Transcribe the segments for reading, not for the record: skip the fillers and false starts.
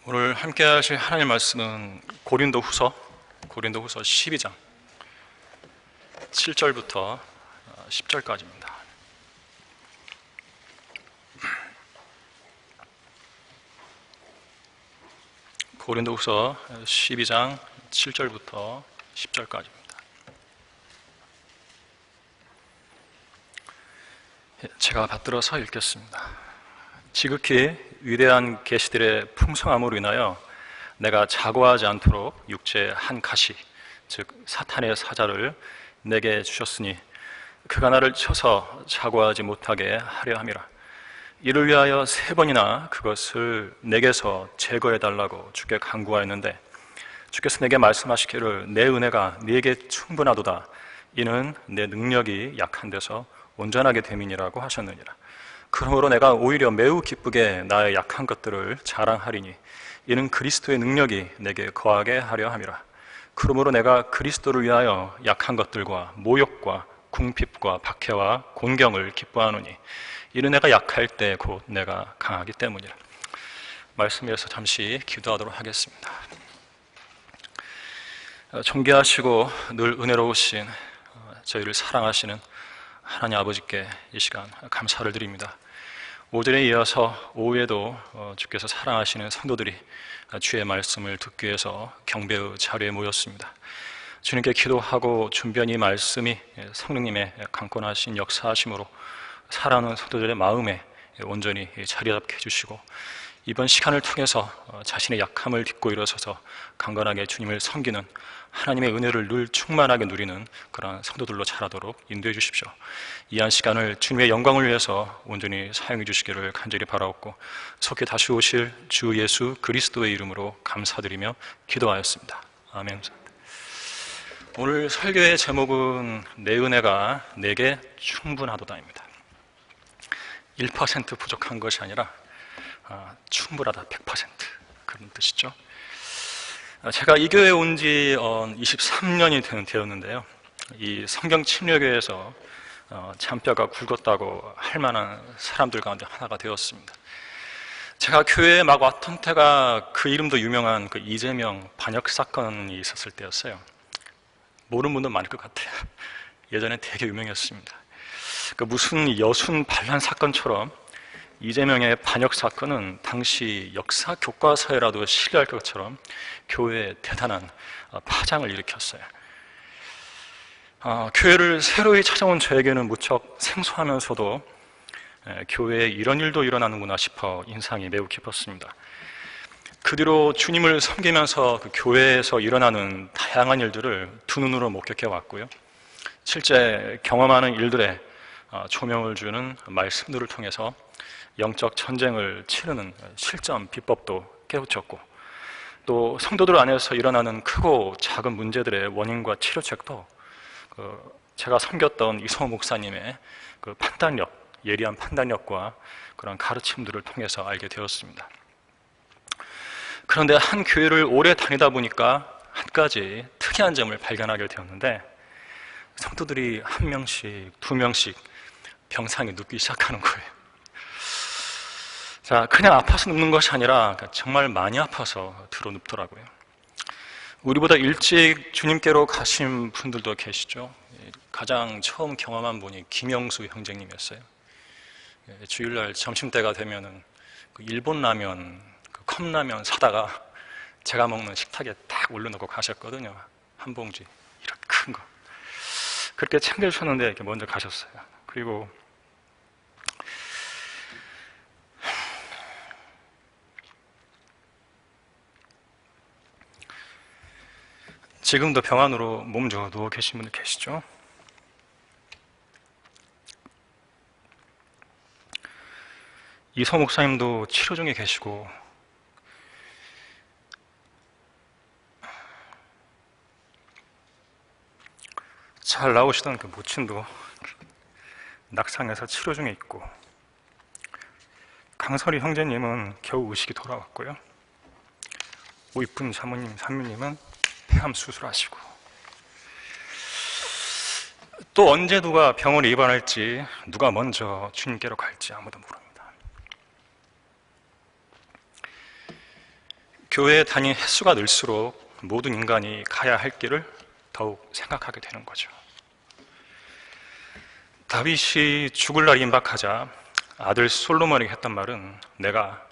오늘 함께 하실 하나님 말씀은 고린도후서 12장 7절부터 10절까지입니다. 고린도후서 12장 7절부터 10절까지입니다. 제가 받들어서 읽겠습니다. 지극히 위대한 계시들의 풍성함으로 인하여 내가 자고하지 않도록 육체의 한 가시, 즉 사탄의 사자를 내게 주셨으니 그가 나를 쳐서 자고하지 못하게 하려 함이라. 이를 위하여 3번이나 그것을 내게서 제거해달라고 주께 간구하였는데 주께서 내게 말씀하시기를 내 은혜가 네게 충분하도다. 이는 내 능력이 약한 데서 온전하게 됨이니라고 하셨느니라. 그러므로 내가 오히려 매우 기쁘게 나의 약한 것들을 자랑하리니 이는 그리스도의 능력이 내게 거하게 하려 함이라. 그러므로 내가 그리스도를 위하여 약한 것들과 모욕과 궁핍과 박해와 곤경을 기뻐하노니 이는 내가 약할 때 곧 내가 강하기 때문이라. 말씀에서 잠시 기도하도록 하겠습니다. 존귀하시고 늘 은혜로우신 저희를 사랑하시는 하나님 아버지께 이 시간 감사를 드립니다. 오전에 이어서 오후에도 주께서 사랑하시는 성도들이 주의 말씀을 듣기 위해서 경배의 자리에 모였습니다. 주님께 기도하고 준비한 이 말씀이 성령님의 강권하신 역사하심으로 사랑하는 성도들의 마음에 온전히 자리 잡게 해주시고 이번 시간을 통해서 자신의 약함을 딛고 일어서서 강건하게 주님을 섬기는 하나님의 은혜를 늘 충만하게 누리는 그러한 성도들로 자라도록 인도해 주십시오. 이 한 시간을 주님의 영광을 위해서 온전히 사용해 주시기를 간절히 바라옵고 속히 다시 오실 주 예수 그리스도의 이름으로 감사드리며 기도하였습니다. 아멘. 오늘 설교의 제목은 내 은혜가 내게 충분하도다입니다. 1% 부족한 것이 아니라 충분하다 100% 그런 뜻이죠. 제가 이 교회에 온 지 23년이 되었는데요. 이 성경 침례교회에서 잔뼈가 굵었다고 할 만한 사람들 가운데 하나가 되었습니다. 제가 교회에 막 왔던 때가 그 이름도 유명한 그 이재명 반역 사건이 있었을 때였어요. 모르는 분도 많을 것 같아요. 예전에 되게 유명했습니다. 그 무슨 여순 반란 사건처럼 이재명의 반역 사건은 당시 역사 교과서에라도 실려할 것처럼 교회에 대단한 파장을 일으켰어요. 교회를 새로이 찾아온 저에게는 무척 생소하면서도 교회에 이런 일도 일어나는구나 싶어 인상이 매우 깊었습니다. 그 뒤로 주님을 섬기면서 그 교회에서 일어나는 다양한 일들을 두 눈으로 목격해 왔고요. 실제 경험하는 일들에 조명을 주는 말씀들을 통해서 영적 전쟁을 치르는 실전 비법도 깨우쳤고 또 성도들 안에서 일어나는 크고 작은 문제들의 원인과 치료책도 제가 섬겼던 이성호 목사님의 그 판단력, 예리한 판단력과 그런 가르침들을 통해서 알게 되었습니다. 그런데 한 교회를 오래 다니다 보니까 한 가지 특이한 점을 발견하게 되었는데 성도들이 1명씩, 2명씩 병상에 눕기 시작하는 거예요. 자, 그냥 아파서 눕는 것이 아니라 정말 많이 아파서 들어 눕더라고요. 우리보다 일찍 주님께로 가신 분들도 계시죠. 가장 처음 경험한 분이 김영수 형제님이었어요. 주일날 점심때가 되면은 그 일본 라면, 그 컵라면 사다가 제가 먹는 식탁에 딱 올려놓고 가셨거든요. 한 봉지 이렇게 큰 거. 그렇게 챙겨주셨는데 이렇게 먼저 가셨어요. 그리고 지금도 병원으로 몸 좋아 누워 계신 분들 계시죠? 이서 목사님도 치료 중에 계시고 잘 나오시던 그 모친도 낙상해서 치료 중에 있고 강설이 형제님은 겨우 의식이 돌아왔고요. 오이쁜 사모님, 사모님은 폐암 수술하시고 또 언제 누가 병원에 입원할지 누가 먼저 주님께로 갈지 아무도 모릅니다. 교회에 다니는 횟수가 늘수록 모든 인간이 가야 할 길을 더욱 생각하게 되는 거죠. 다윗이 죽을 날이 임박하자 아들 솔로몬에게 했던 말은 내가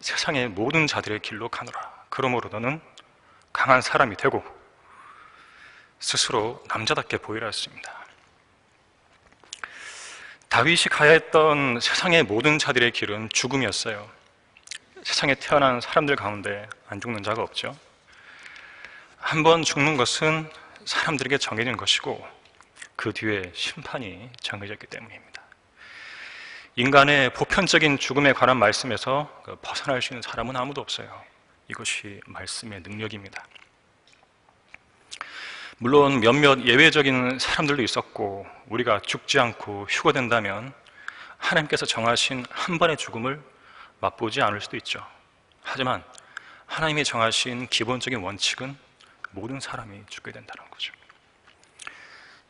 세상의 모든 자들의 길로 가노라. 그러므로 너는 강한 사람이 되고 스스로 남자답게 보이라 했습니다. 다윗이 가야 했던 세상의 모든 자들의 길은 죽음이었어요. 세상에 태어난 사람들 가운데 안 죽는 자가 없죠. 한 번 죽는 것은 사람들에게 정해진 것이고 그 뒤에 심판이 정해졌기 때문입니다. 인간의 보편적인 죽음에 관한 말씀에서 벗어날 수 있는 사람은 아무도 없어요. 이것이 말씀의 능력입니다. 물론 몇몇 예외적인 사람들도 있었고 우리가 죽지 않고 휴거된다면 하나님께서 정하신 한 번의 죽음을 맛보지 않을 수도 있죠. 하지만 하나님이 정하신 기본적인 원칙은 모든 사람이 죽게 된다는 거죠.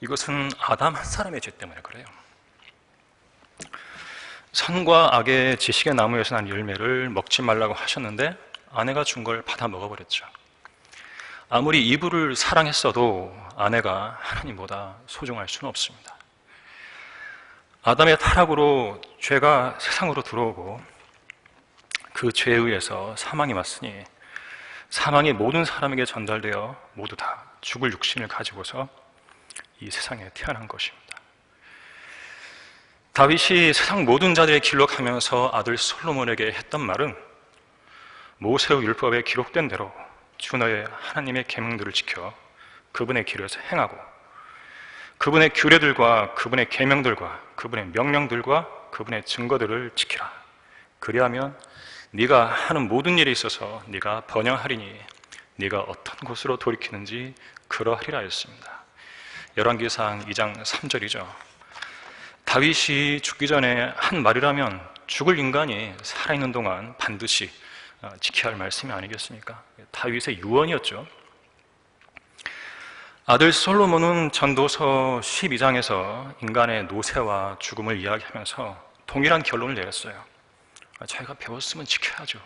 이것은 아담 한 사람의 죄 때문에 그래요. 선과 악의 지식의 나무에서 난 열매를 먹지 말라고 하셨는데 아내가 준 걸 받아 먹어버렸죠. 아무리 이불을 사랑했어도 아내가 하나님보다 소중할 수는 없습니다. 아담의 타락으로 죄가 세상으로 들어오고 그 죄에 의해서 사망이 왔으니 사망이 모든 사람에게 전달되어 모두 다 죽을 육신을 가지고서 이 세상에 태어난 것입니다. 다윗이 세상 모든 자들의 길로 가면서 아들 솔로몬에게 했던 말은 모세의 율법에 기록된 대로 주 너의 하나님의 계명들을 지켜 그분의 길에서 행하고 그분의 규례들과 그분의 계명들과 그분의 명령들과 그분의 증거들을 지키라. 그리하면 네가 하는 모든 일에 있어서 네가 번영하리니 네가 어떤 곳으로 돌이키는지 그러하리라 했습니다. 열왕기상 2장 3절이죠. 다윗이 죽기 전에 한 말이라면 죽을 인간이 살아있는 동안 반드시 지켜야 할 말씀이 아니겠습니까? 다윗의 유언이었죠. 아들 솔로몬은 전도서 12장에서 인간의 노쇠와 죽음을 이야기하면서 동일한 결론을 내렸어요. 자기가 배웠으면 지켜야죠.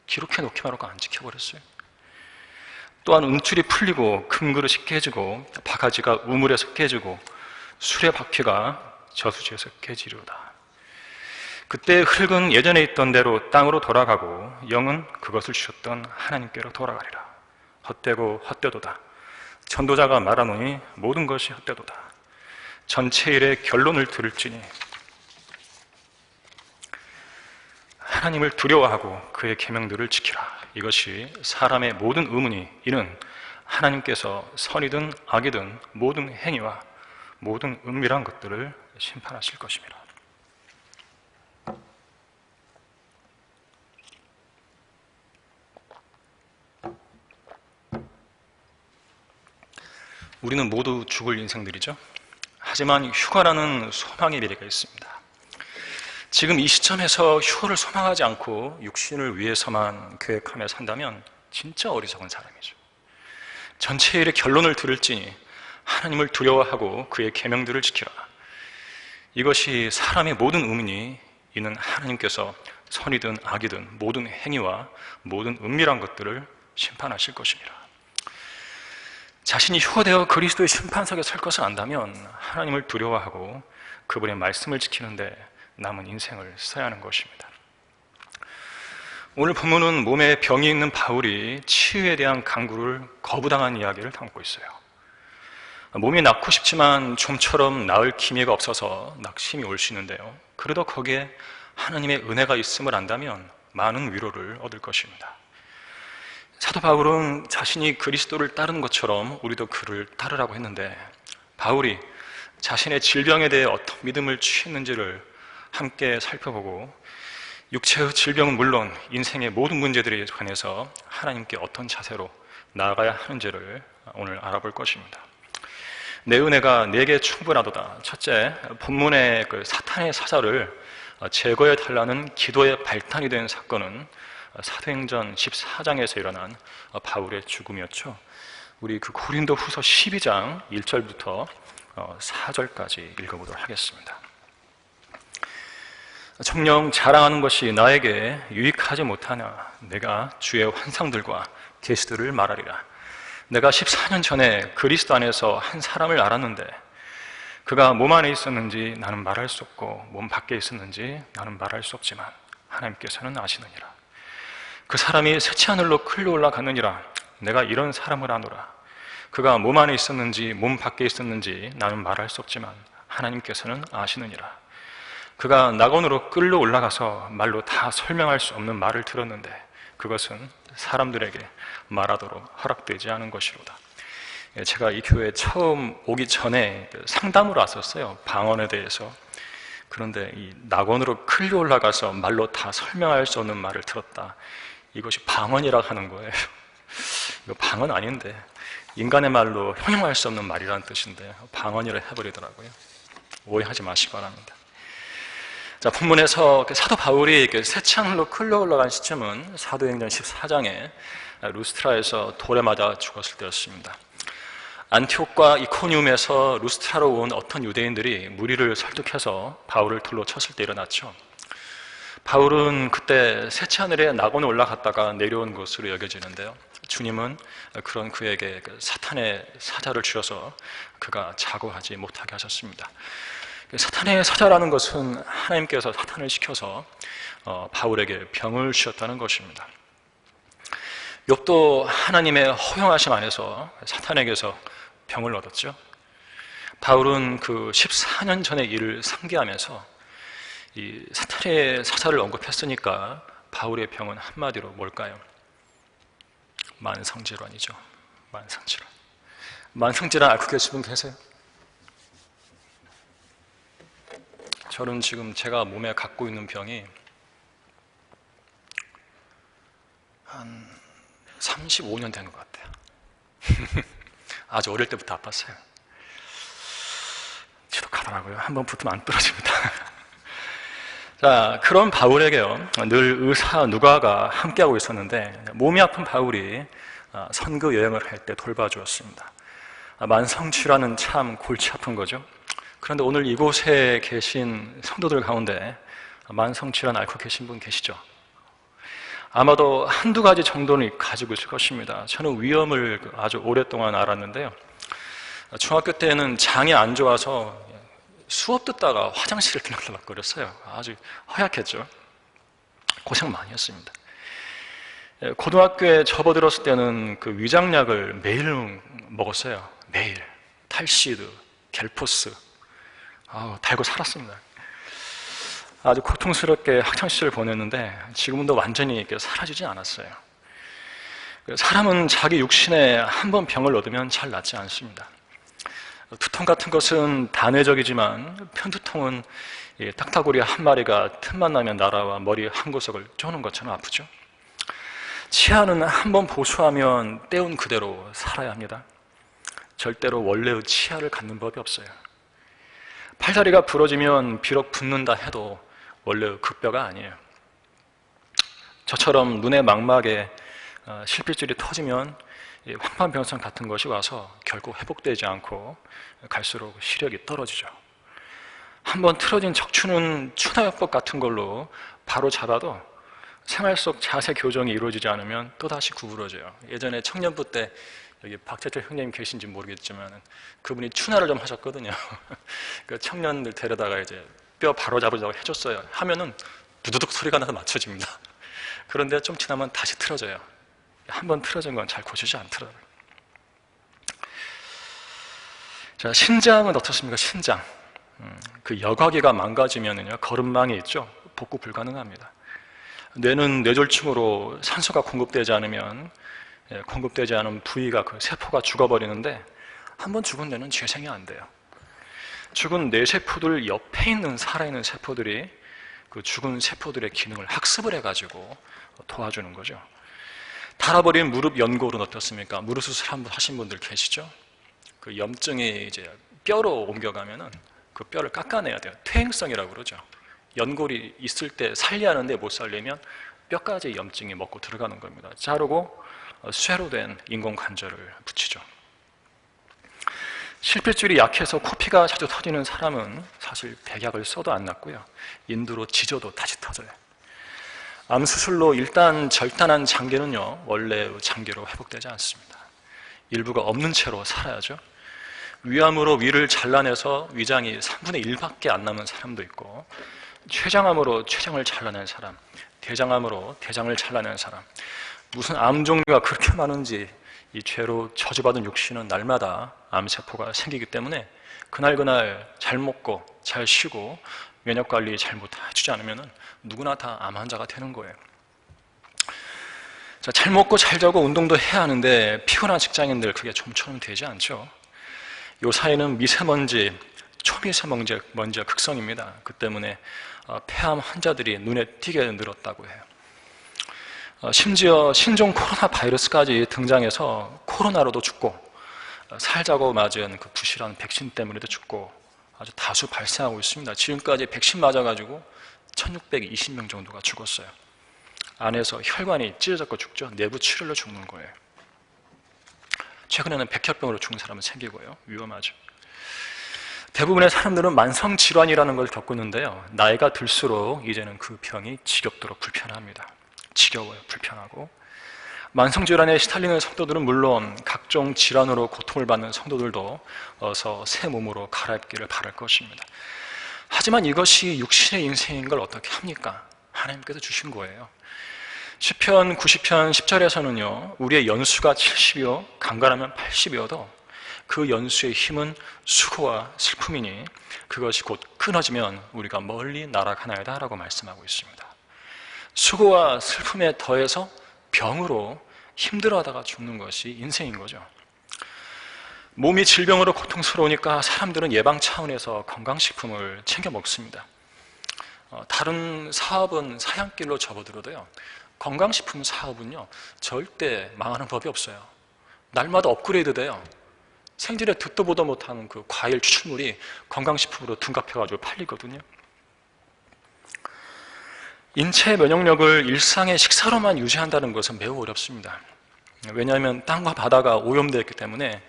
기록해 놓기만 하고 안 지켜버렸어요. 또한 은줄이 풀리고 금그릇이 깨지고 바가지가 우물에서 깨지고 수레바퀴가 저수지에서 깨지리로다. 그때 흙은 예전에 있던 대로 땅으로 돌아가고 영은 그것을 주셨던 하나님께로 돌아가리라. 헛되고 헛되도다. 전도자가 말하노니 모든 것이 헛되도다. 전체 일의 결론을 들을지니 하나님을 두려워하고 그의 계명들을 지키라. 이것이 사람의 모든 의문이 이는 하나님께서 선이든 악이든 모든 행위와 모든 은밀한 것들을 심판하실 것입니다. 우리는 모두 죽을 인생들이죠. 하지만 휴가라는 소망의 미래가 있습니다. 지금 이 시점에서 휴가를 소망하지 않고 육신을 위해서만 계획하며 산다면 진짜 어리석은 사람이죠. 전체 일의 결론을 들을지니 하나님을 두려워하고 그의 계명들을 지키라. 이것이 사람의 모든 의문이 이는 하나님께서 선이든 악이든 모든 행위와 모든 은밀한 것들을 심판하실 것입니다. 자신이 휴거되어 그리스도의 심판석에 설 것을 안다면 하나님을 두려워하고 그분의 말씀을 지키는데 남은 인생을 써야 하는 것입니다. 오늘 본문은 몸에 병이 있는 바울이 치유에 대한 강구를 거부당한 이야기를 담고 있어요. 몸이 낫고 싶지만 좀처럼 나을 기미가 없어서 낙심이 올 수 있는데요. 그래도 거기에 하나님의 은혜가 있음을 안다면 많은 위로를 얻을 것입니다. 사도 바울은 자신이 그리스도를 따르는 것처럼 우리도 그를 따르라고 했는데 바울이 자신의 질병에 대해 어떤 믿음을 취했는지를 함께 살펴보고 육체의 질병은 물론 인생의 모든 문제들에 관해서 하나님께 어떤 자세로 나아가야 하는지를 오늘 알아볼 것입니다. 내 은혜가 내게 충분하도다. 첫째, 본문의 그 사탄의 사자를 제거해 달라는 기도의 발단이 된 사건은 사도행전 14장에서 일어난 바울의 죽음이었죠. 우리 그 고린도 후서 12장 1절부터 4절까지 읽어보도록 하겠습니다. 정녕 자랑하는 것이 나에게 유익하지 못하나 내가 주의 환상들과 계시들을 말하리라. 내가 14년 전에 그리스도 안에서 한 사람을 알았는데 그가 몸 안에 있었는지 나는 말할 수 없고 몸 밖에 있었는지 나는 말할 수 없지만 하나님께서는 아시느니라. 그 사람이 셋째 하늘로 클려 올라갔느니라. 내가 이런 사람을 아노라. 그가 몸 안에 있었는지 몸 밖에 있었는지 나는 말할 수 없지만 하나님께서는 아시느니라. 그가 낙원으로 끌려 올라가서 말로 다 설명할 수 없는 말을 들었는데 그것은 사람들에게 말하도록 허락되지 않은 것이로다. 제가 이 교회에 처음 오기 전에 상담을 왔었어요. 방언에 대해서. 그런데 이 낙원으로 끌려 올라가서 말로 다 설명할 수 없는 말을 들었다. 이것이 방언이라고 하는 거예요. 이거 방언 아닌데 인간의 말로 형용할 수 없는 말이라는 뜻인데 방언이라 해버리더라고요. 오해하지 마시기 바랍니다. 자, 본문에서 사도 바울이 셋째 하늘로 끌려 올라간 시점은 사도행전 14장에 루스트라에서 돌에 맞아 죽었을 때였습니다. 안티옥과 이코니움에서 루스트라로 온 어떤 유대인들이 무리를 설득해서 바울을 돌로 쳤을 때 일어났죠. 바울은 그때 셋째 하늘에 낙원에 올라갔다가 내려온 것으로 여겨지는데요. 주님은 그런 그에게 사탄의 사자를 주셔서 그가 자고하지 못하게 하셨습니다. 사탄의 사자라는 것은 하나님께서 사탄을 시켜서 바울에게 병을 주셨다는 것입니다. 욥도 하나님의 허용하심 안에서 사탄에게서 병을 얻었죠. 바울은 그 14년 전의 일을 상기하면서 이 사탄의 사자를 언급했으니까 바울의 병은 한마디로 뭘까요? 만성질환이죠. 만성질환. 만성질환 앓고 계신 분 계세요? 저는 지금 제가 몸에 갖고 있는 병이 한 35년 된 것 같아요. 아주 어릴 때부터 아팠어요. 지독하더라고요. 한번 붙으면 안 떨어집니다. 자, 그런 바울에게요, 늘 의사 누가가 함께하고 있었는데 몸이 아픈 바울이 선교 여행을 할 때 돌봐주었습니다. 만성질환은 참 골치 아픈 거죠. 그런데 오늘 이곳에 계신 성도들 가운데 만성질환 앓고 계신 분 계시죠? 아마도 한두 가지 정도는 가지고 있을 것입니다. 저는 위염을 아주 오랫동안 알았는데요. 중학교 때는 장이 안 좋아서 수업 듣다가 화장실을 들락들락거렸어요. 아주 허약했죠. 고생 많이 했습니다. 고등학교에 접어들었을 때는 그 위장약을 매일 먹었어요. 매일. 탈시드, 갤포스. 달고 살았습니다. 아주 고통스럽게 학창시절을 보냈는데 지금도 완전히 사라지지 않았어요. 사람은 자기 육신에 한 번 병을 얻으면 잘 낫지 않습니다. 두통 같은 것은 단회적이지만 편두통은 딱따구리 한 마리가 틈만 나면 날아와 머리 한 구석을 쪼는 것처럼 아프죠. 치아는 한 번 보수하면 떼운 그대로 살아야 합니다. 절대로 원래의 치아를 갖는 법이 없어요. 팔다리가 부러지면 비록 붓는다 해도 원래 그 뼈가 아니에요. 저처럼 눈의 망막에 실핏줄이 터지면 황반변성 같은 것이 와서 결국 회복되지 않고 갈수록 시력이 떨어지죠. 한번 틀어진 척추는 추나요법 같은 걸로 바로 잡아도 생활 속 자세 교정이 이루어지지 않으면 또다시 구부러져요. 예전에 청년부 때 여기 박재철 형님 계신지 모르겠지만 그분이 추나를 좀 하셨거든요. 그 청년들 데려다가 이제 뼈 바로 잡으자고 해줬어요. 하면은 두두둑 소리가 나서 맞춰집니다. 그런데 좀 지나면 다시 틀어져요. 한번 틀어진 건 잘 고치지 않더라고요. 자, 신장은 어떻습니까? 신장. 그 여과기가 망가지면은요, 거름망이 있죠. 복구 불가능합니다. 뇌는 뇌졸중으로 산소가 공급되지 않으면 공급되지 않은 부위가 그 세포가 죽어버리는데 한번 죽은 뇌는 재생이 안 돼요. 죽은 뇌세포들 옆에 있는 살아있는 세포들이 그 죽은 세포들의 기능을 학습을 해가지고 도와주는 거죠. 닳아버린 무릎 연골은 어떻습니까? 무릎 수술 한번 하신 분들 계시죠? 그 염증이 이제 뼈로 옮겨가면은 그 뼈를 깎아내야 돼요. 퇴행성이라고 그러죠. 연골이 있을 때 살리하는데 못 살리면 뼈까지 염증이 먹고 들어가는 겁니다. 자르고 쇠로 된 인공관절을 붙이죠. 실핏줄이 약해서 코피가 자주 터지는 사람은 사실 백약을 써도 안 낫고요. 인두로 지져도 다시 터져요. 암 수술로 일단 절단한 장기는요, 원래 장기로 회복되지 않습니다. 일부가 없는 채로 살아야죠. 위암으로 위를 잘라내서 위장이 3분의 1밖에 안 남은 사람도 있고, 췌장암으로 췌장을 잘라낸 사람, 대장암으로 대장을 잘라낸 사람, 무슨 암 종류가 그렇게 많은지 이 죄로 저주받은 육신은 날마다 암세포가 생기기 때문에 그날 잘 먹고 잘 쉬고 면역관리 잘못해주지 않으면 누구나 다 암 환자가 되는 거예요. 자, 잘 먹고 잘 자고 운동도 해야 하는데 피곤한 직장인들 그게 좀처럼 되지 않죠. 요 사이는 미세먼지, 초미세먼지가 극성입니다. 그 때문에 폐암 환자들이 눈에 띄게 늘었다고 해요. 심지어 신종 코로나 바이러스까지 등장해서 코로나로도 죽고 살자고 맞은 그 부실한 백신 때문에도 죽고 아주 다수 발생하고 있습니다. 지금까지 백신 맞아가지고 1620명 정도가 죽었어요. 안에서 혈관이 찢어졌고 죽죠. 내부 출혈로 죽는 거예요. 최근에는 백혈병으로 죽는 사람은 생기고요. 위험하죠. 대부분의 사람들은 만성질환이라는 걸 겪었는데요. 나이가 들수록 이제는 그 병이 지겹도록 불편합니다. 지겨워요. 불편하고. 만성질환에 시달리는 성도들은 물론 각종 질환으로 고통을 받는 성도들도 어서 새 몸으로 갈아입기를 바랄 것입니다. 하지만 이것이 육신의 인생인 걸 어떻게 합니까? 하나님께서 주신 거예요. 시편 90편 10절에서는요, 우리의 연수가 70이요 강건하면 80이어도 그 연수의 힘은 수고와 슬픔이니 그것이 곧 끊어지면 우리가 멀리 날아가나이다 라고 말씀하고 있습니다. 수고와 슬픔에 더해서 병으로 힘들어하다가 죽는 것이 인생인 거죠. 몸이 질병으로 고통스러우니까 사람들은 예방 차원에서 건강식품을 챙겨 먹습니다. 다른 사업은 사양길로 접어들어도요, 건강식품 사업은요 절대 망하는 법이 없어요. 날마다 업그레이드 돼요. 생전에 듣도 보도 못하는 그 과일 추출물이 건강식품으로 둔갑해가지고 팔리거든요. 인체의 면역력을 일상의 식사로만 유지한다는 것은 매우 어렵습니다. 왜냐하면 땅과 바다가 오염되어 있기 때문에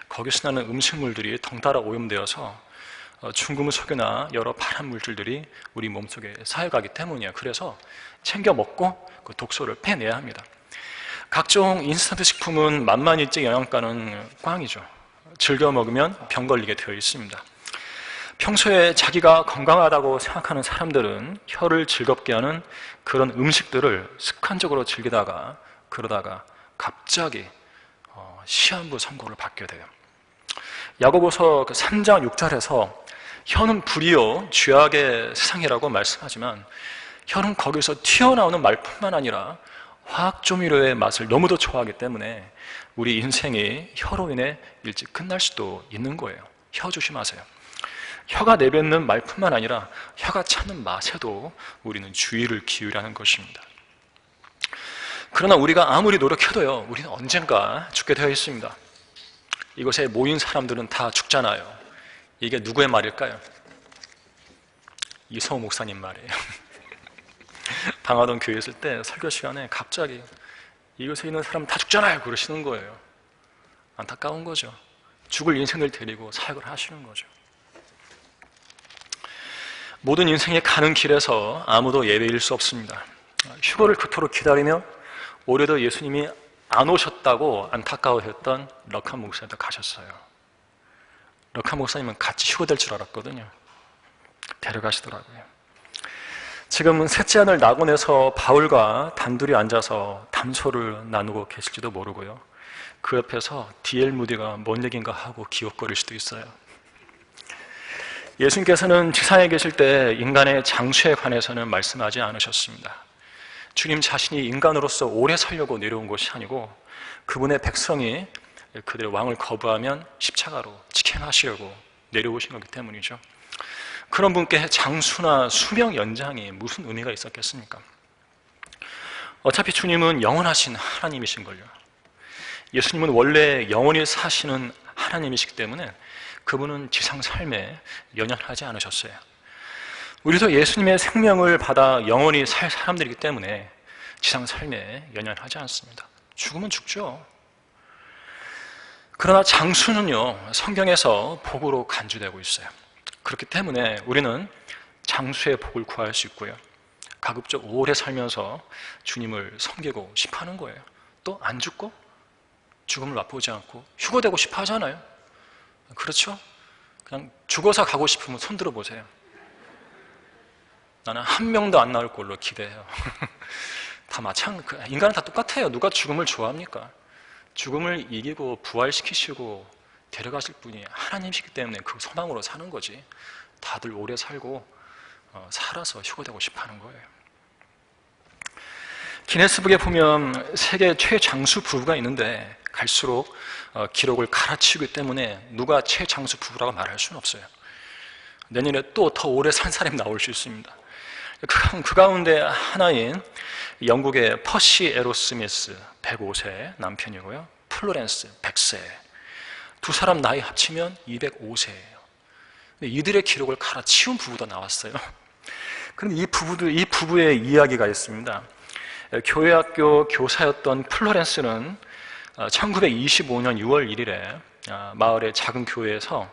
거기서 나는 음식물들이 덩달아 오염되어서 중금속 속이나 여러 발암 물질들이 우리 몸속에 쌓여가기 때문이에요. 그래서 챙겨 먹고 그 독소를 빼내야 합니다. 각종 인스턴트 식품은 만만일제 영양가는 꽝이죠. 즐겨 먹으면 병 걸리게 되어 있습니다. 평소에 자기가 건강하다고 생각하는 사람들은 혀를 즐겁게 하는 그런 음식들을 습관적으로 즐기다가 그러다가 갑자기 시한부 선고를 받게 돼요. 야고보서 3장 6절에서 혀는 불이요 죄악의 세상이라고 말씀하지만 혀는 거기서 튀어나오는 말뿐만 아니라 화학조미료의 맛을 너무도 좋아하기 때문에 우리 인생이 혀로 인해 일찍 끝날 수도 있는 거예요. 혀 조심하세요. 혀가 내뱉는 말뿐만 아니라 혀가 찾는 맛에도 우리는 주의를 기울이라는 것입니다. 그러나 우리가 아무리 노력해도요, 우리는 언젠가 죽게 되어 있습니다. 이곳에 모인 사람들은 다 죽잖아요. 이게 누구의 말일까요? 이성호 목사님 말이에요. 방화동 교회 있을 때 설교 시간에 갑자기 이곳에 있는 사람 다 죽잖아요 그러시는 거예요. 안타까운 거죠. 죽을 인생을 데리고 사역을 하시는 거죠. 모든 인생에 가는 길에서 아무도 예외일 수 없습니다. 휴거를 그토록 기다리며 올해도 예수님이 안 오셨다고 안타까워했던 럭한 목사님도 가셨어요. 럭한 목사님은 같이 휴거될 줄 알았거든요. 데려가시더라고요. 지금은 셋째 아들 낙원에서 바울과 단둘이 앉아서 담소를 나누고 계실지도 모르고요. 그 옆에서 D.L. 무디가 뭔 얘기인가 하고 기웃거릴 수도 있어요. 예수님께서는 지상에 계실 때 인간의 장수에 관해서는 말씀하지 않으셨습니다. 주님 자신이 인간으로서 오래 살려고 내려온 것이 아니고 그분의 백성이 그들의 왕을 거부하면 십자가로 직행하시려고 내려오신 거기 때문이죠. 그런 분께 장수나 수명 연장이 무슨 의미가 있었겠습니까? 어차피 주님은 영원하신 하나님이신걸요. 예수님은 원래 영원히 사시는 하나님이시기 때문에 그분은 지상 삶에 연연하지 않으셨어요. 우리도 예수님의 생명을 받아 영원히 살 사람들이기 때문에 지상 삶에 연연하지 않습니다. 죽으면 죽죠. 그러나 장수는요, 성경에서 복으로 간주되고 있어요. 그렇기 때문에 우리는 장수의 복을 구할 수 있고요. 가급적 오래 살면서 주님을 섬기고 싶어 하는 거예요. 또 안 죽고 죽음을 맛보지 않고 휴거되고 싶어 하잖아요. 그렇죠? 그냥 죽어서 가고 싶으면 손 들어보세요. 나는 한 명도 안 나올 걸로 기대해요. 다 인간은 다 똑같아요. 누가 죽음을 좋아합니까? 죽음을 이기고 부활시키시고 데려가실 분이 하나님이시기 때문에 그 소망으로 사는 거지. 다들 오래 살고 살아서 휴거되고 싶어 하는 거예요. 기네스북에 보면 세계 최장수 부부가 있는데 갈수록 기록을 갈아치우기 때문에 누가 최장수 부부라고 말할 수는 없어요. 내년에 또 더 오래 산 사람이 나올 수 있습니다. 그 가운데 하나인 영국의 퍼시 에로스미스 105세 남편이고요. 플로렌스 100세. 두 사람 나이 합치면 205세예요. 이들의 기록을 갈아치운 부부도 나왔어요. 그런데 이 부부의 이야기가 있습니다. 교회학교 교사였던 플로렌스는 1925년 6월 1일에 마을의 작은 교회에서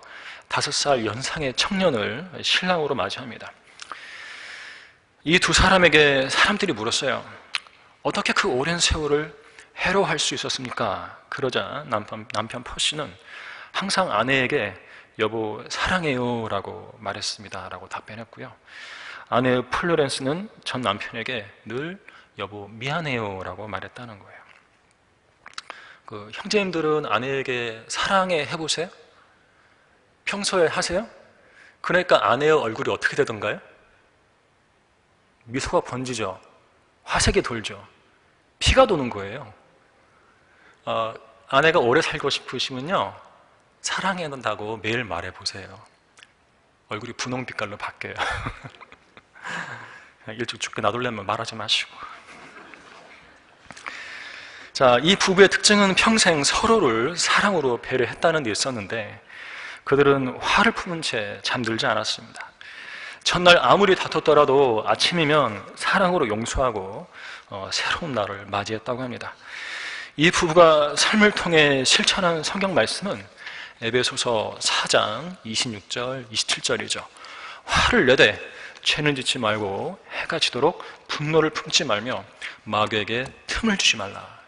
5살 연상의 청년을 신랑으로 맞이합니다. 이 두 사람에게 사람들이 물었어요. 어떻게 그 오랜 세월을 해로할 수 있었습니까? 그러자 남편 퍼시는 항상 아내에게 여보 사랑해요 라고 말했습니다 라고 답변했고요. 아내 플로렌스는 전 남편에게 늘 여보 미안해요 라고 말했다는 거예요. 그 형제님들은 아내에게 사랑해 해보세요? 평소에 하세요? 그러니까 아내의 얼굴이 어떻게 되던가요? 미소가 번지죠. 화색이 돌죠. 피가 도는 거예요. 아내가 오래 살고 싶으시면요 사랑한다고 매일 말해보세요. 얼굴이 분홍빛깔로 바뀌어요. 일찍 죽게 놔둘려면 말하지 마시고. 자, 이 부부의 특징은 평생 서로를 사랑으로 배려했다는 데 있었는데 그들은 화를 품은 채 잠들지 않았습니다. 첫날 아무리 다퉜더라도 아침이면 사랑으로 용서하고 새로운 날을 맞이했다고 합니다. 이 부부가 삶을 통해 실천한 성경 말씀은 에베소서 4장 26절, 27절이죠. 화를 내되 죄는 짓지 말고 해가 지도록 분노를 품지 말며 마귀에게 틈을 주지 말라.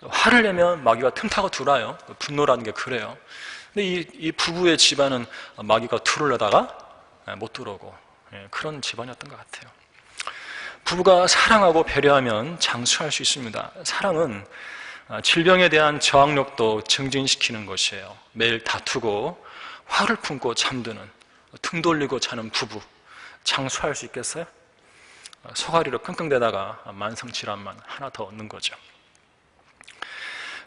화를 내면 마귀가 틈타고 들어와요. 분노라는 게 그래요. 근데 이 부부의 집안은 마귀가 들어오려다가 못 들어오고 그런 집안이었던 것 같아요. 부부가 사랑하고 배려하면 장수할 수 있습니다. 사랑은 질병에 대한 저항력도 증진시키는 것이에요. 매일 다투고 화를 품고 잠드는 등 돌리고 자는 부부 장수할 수 있겠어요? 소가리로 끙끙대다가 만성질환만 하나 더 얻는 거죠.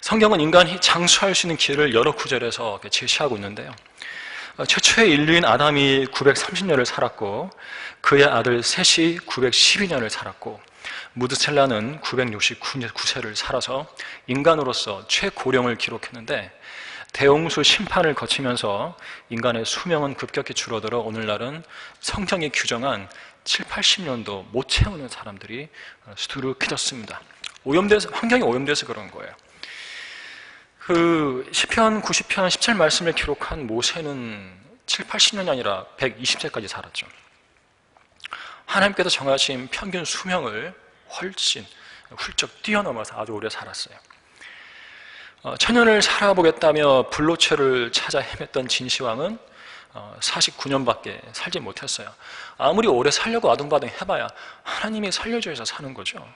성경은 인간이 장수할 수 있는 길을 여러 구절에서 제시하고 있는데요. 최초의 인류인 아담이 930년을 살았고 그의 아들 셋이 912년을 살았고 무드셀라는 969세를 살아서 인간으로서 최고령을 기록했는데 대홍수 심판을 거치면서 인간의 수명은 급격히 줄어들어 오늘날은 성경이 규정한 7, 80년도 못 채우는 사람들이 수두룩해졌습니다. 환경이 오염돼서 그런 거예요. 그 시편 90편 10절 말씀을 기록한 모세는 7, 80년이 아니라 120세까지 살았죠. 하나님께서 정하신 평균 수명을 훨씬 훌쩍 뛰어넘어서 아주 오래 살았어요. 천년을 살아보겠다며 불로초를 찾아 헤맸던 진시황은 49년밖에 살지 못했어요. 아무리 오래 살려고 아둥바둥 해봐야 하나님이 살려줘 해서 사는 거죠.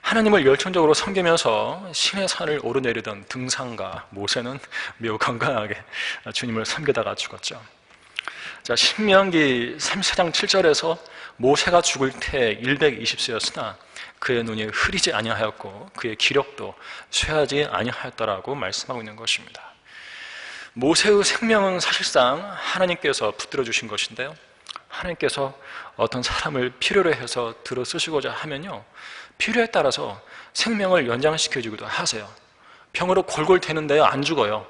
하나님을 열정적으로 섬기면서 신의 산을 오르내리던 등산가 모세는 매우 건강하게 주님을 섬기다가 죽었죠. 자, 신명기 34장 7절에서 모세가 죽을 때 120세였으나 그의 눈이 흐리지 아니하였고 그의 기력도 쇠하지 아니하였다라고 말씀하고 있는 것입니다. 모세의 생명은 사실상 하나님께서 붙들어 주신 것인데요. 하나님께서 어떤 사람을 필요로 해서 들어 쓰시고자 하면요, 필요에 따라서 생명을 연장시켜 주기도 하세요. 병으로 골골대는데요, 안 죽어요.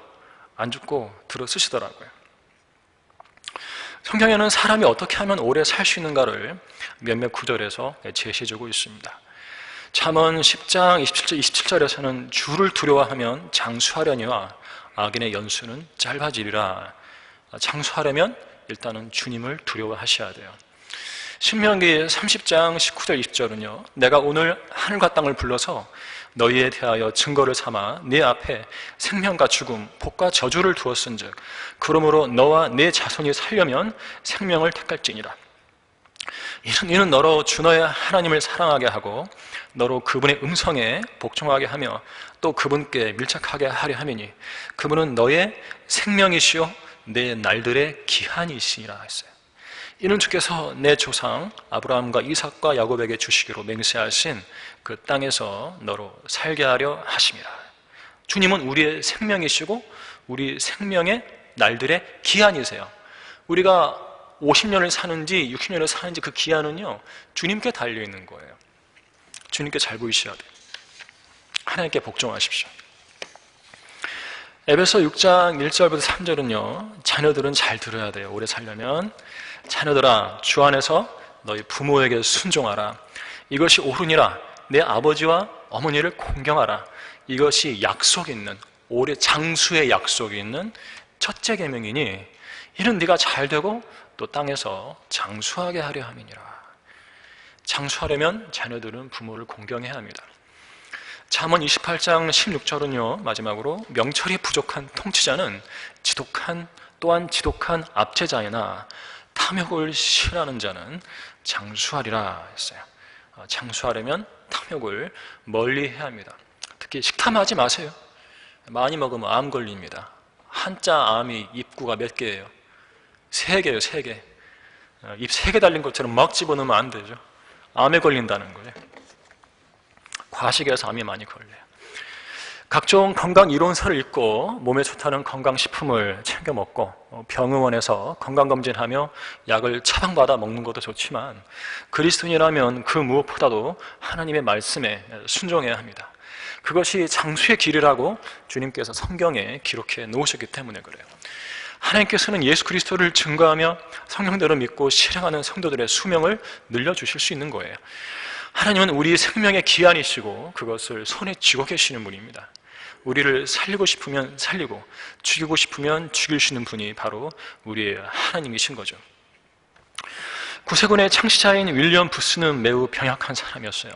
안 죽고 들어 쓰시더라고요. 성경에는 사람이 어떻게 하면 오래 살 수 있는가를 몇몇 구절에서 제시해주고 있습니다. 잠언 10장 27절 27절에서는 주를 두려워하면 장수하려니와 악인의 연수는 짧아지리라. 장수하려면 일단은 주님을 두려워하셔야 돼요. 신명기 30장 19절 20절은요, 내가 오늘 하늘과 땅을 불러서 너희에 대하여 증거를 삼아 네 앞에 생명과 죽음, 복과 저주를 두었은즉 그러므로 너와 네 자손이 살려면 생명을 택할지니라. 이는 너로 주 너의 하나님을 사랑하게 하고 너로 그분의 음성에 복종하게 하며 또 그분께 밀착하게 하려 함이니 그분은 너의 생명이시요 내 날들의 기한이시니라 했어요. 이는 주께서 내 조상 아브라함과 이삭과 야곱에게 주시기로 맹세하신 그 땅에서 너로 살게 하려 하심이라. 주님은 우리의 생명이시고 우리 생명의 날들의 기한이세요. 우리가 50년을 사는지 60년을 사는지 그 기한은요, 주님께 달려있는 거예요. 주님께 잘 보이셔야 돼요. 하나님께 복종하십시오. 에베소 6장 1절부터 3절은요, 자녀들은 잘 들어야 돼요. 오래 살려면. 자녀들아, 주 안에서 너희 부모에게 순종하라. 이것이 옳으니라. 내 아버지와 어머니를 공경하라. 이것이 약속 있는, 오래 장수의 약속이 있는 첫째 계명이니 이는 네가 잘 되고 또 땅에서 장수하게 하려 함이니라. 장수하려면 자녀들은 부모를 공경해야 합니다. 잠언 28장 16절은요, 마지막으로 명철이 부족한 통치자는 또한 지독한 압제자이나 탐욕을 싫어하는 자는 장수하리라 했어요. 장수하려면 탐욕을 멀리 해야 합니다. 특히 식탐하지 마세요. 많이 먹으면 암 걸립니다. 한자 암이 입구가 몇 개예요? 3개예요, 3개. 입 3개 달린 것처럼 막 집어넣으면 안 되죠. 암에 걸린다는 거예요. 과식에서 암이 많이 걸려요. 각종 건강 이론서를 읽고 몸에 좋다는 건강식품을 챙겨 먹고 병의원에서 건강검진하며 약을 처방받아 먹는 것도 좋지만 그리스도인이라면 그 무엇보다도 하나님의 말씀에 순종해야 합니다. 그것이 장수의 길이라고 주님께서 성경에 기록해 놓으셨기 때문에 그래요. 하나님께서는 예수 그리스도를 증거하며 성령대로 믿고 실행하는 성도들의 수명을 늘려주실 수 있는 거예요. 하나님은 우리 생명의 기한이시고 그것을 손에 쥐고 계시는 분입니다. 우리를 살리고 싶으면 살리고 죽이고 싶으면 죽일 수 있는 분이 바로 우리의 하나님이신 거죠. 구세군의 창시자인 윌리엄 부스는 매우 병약한 사람이었어요.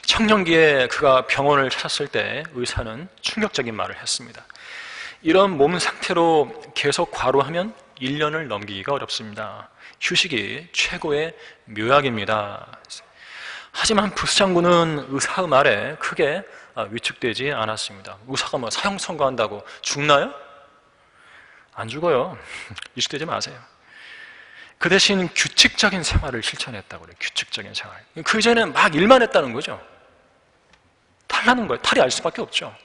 청년기에 그가 병원을 찾았을 때 의사는 충격적인 말을 했습니다. 이런 몸 상태로 계속 과로하면 1년을 넘기기가 어렵습니다. 휴식이 최고의 묘약입니다. 하지만 부스 장군은 의사의 말에 크게 위축되지 않았습니다. 의사가 뭐 사형 선고한다고 죽나요? 안 죽어요. 위축되지 마세요. 그 대신 규칙적인 생활을 실천했다고 그래요. 규칙적인 생활. 그 이전에는 막 일만 했다는 거죠. 탈나는 거예요. 탈이 알 수밖에 없죠.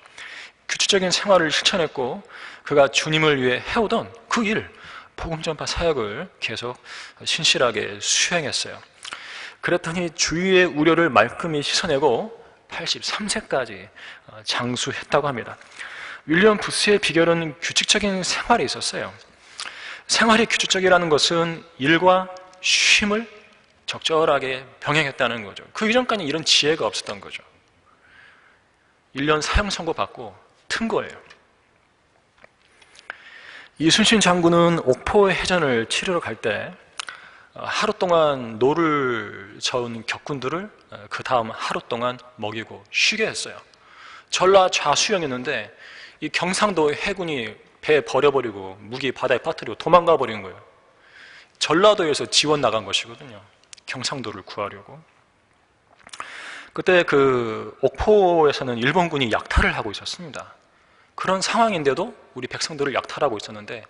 규칙적인 생활을 실천했고 그가 주님을 위해 해오던 그 일, 복음 전파 사역을 계속 신실하게 수행했어요. 그랬더니 주위의 우려를 말끔히 씻어내고 83세까지 장수했다고 합니다. 윌리엄 부스의 비결은 규칙적인 생활에 있었어요. 생활이 규칙적이라는 것은 일과 쉼을 적절하게 병행했다는 거죠. 그 이전까지는 이런 지혜가 없었던 거죠. 1년 사형 선고 받고 튼 거예요. 이순신 장군은 옥포 해전을 치르러 갈 때 하루 동안 노를 저은 격군들을 그 다음 하루 동안 먹이고 쉬게 했어요. 전라 좌수영이었는데 이 경상도 해군이 배 버려버리고 무기 바다에 빠뜨리고 도망가 버린 거예요. 전라도에서 지원 나간 것이거든요. 경상도를 구하려고. 그때 그 옥포에서는 일본군이 약탈을 하고 있었습니다. 그런 상황인데도 우리 백성들을 약탈하고 있었는데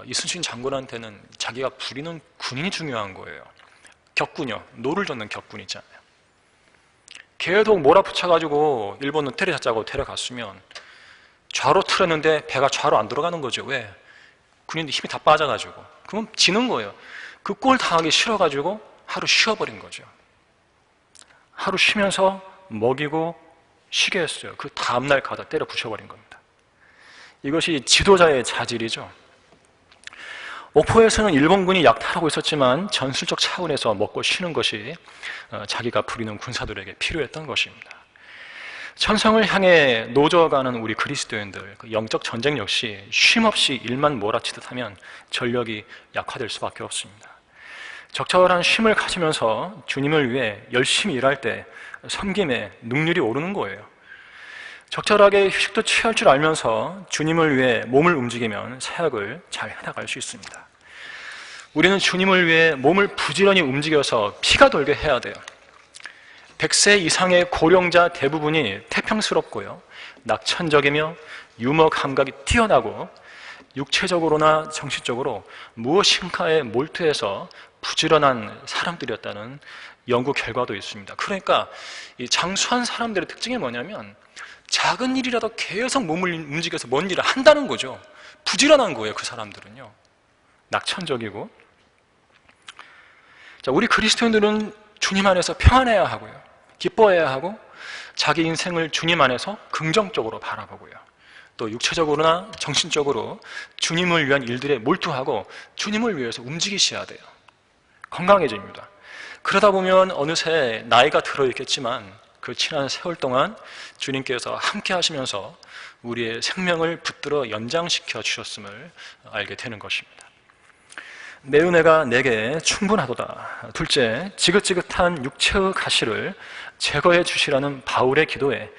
이순신 장군한테는 자기가 부리는 군인이 중요한 거예요. 격군이요. 노를 젓는 격군 있잖아요. 계속 몰아붙여가지고 일본은 때려잡자고 데려갔으면 좌로 틀었는데 배가 좌로 안 들어가는 거죠. 왜? 군인들 힘이 다 빠져가지고. 그럼 지는 거예요. 그 꼴 당하기 싫어가지고 하루 쉬어버린 거죠. 하루 쉬면서 먹이고 쉬게 했어요. 그 다음날 가다 때려 부셔버린 겁니다. 이것이 지도자의 자질이죠. 목포에서는 일본군이 약탈하고 있었지만 전술적 차원에서 먹고 쉬는 것이 자기가 부리는 군사들에게 필요했던 것입니다. 천성을 향해 노져가는 우리 그리스도인들, 그 영적 전쟁 역시 쉼없이 일만 몰아치듯 하면 전력이 약화될 수밖에 없습니다. 적절한 쉼을 가지면서 주님을 위해 열심히 일할 때 섬김의 능률이 오르는 거예요. 적절하게 휴식도 취할 줄 알면서 주님을 위해 몸을 움직이면 사역을 잘 해나갈 수 있습니다. 우리는 주님을 위해 몸을 부지런히 움직여서 피가 돌게 해야 돼요. 100세 이상의 고령자 대부분이 태평스럽고요, 낙천적이며 유머 감각이 뛰어나고 육체적으로나 정신적으로 무엇인가에 몰두해서 부지런한 사람들이었다는 연구 결과도 있습니다. 그러니까 이 장수한 사람들의 특징이 뭐냐면 작은 일이라도 계속 몸을 움직여서 뭔 일을 한다는 거죠. 부지런한 거예요. 그 사람들은요, 낙천적이고. 자, 우리 그리스도인들은 주님 안에서 평안해야 하고요, 기뻐해야 하고, 자기 인생을 주님 안에서 긍정적으로 바라보고요, 또 육체적으로나 정신적으로 주님을 위한 일들에 몰두하고 주님을 위해서 움직이셔야 돼요. 건강해집니다. 그러다 보면 어느새 나이가 들어있겠지만 그 지난 세월 동안 주님께서 함께 하시면서 우리의 생명을 붙들어 연장시켜 주셨음을 알게 되는 것입니다. 내 은혜가 내게 충분하도다. 둘째, 지긋지긋한 육체의 가시를 제거해 주시라는 바울의 기도에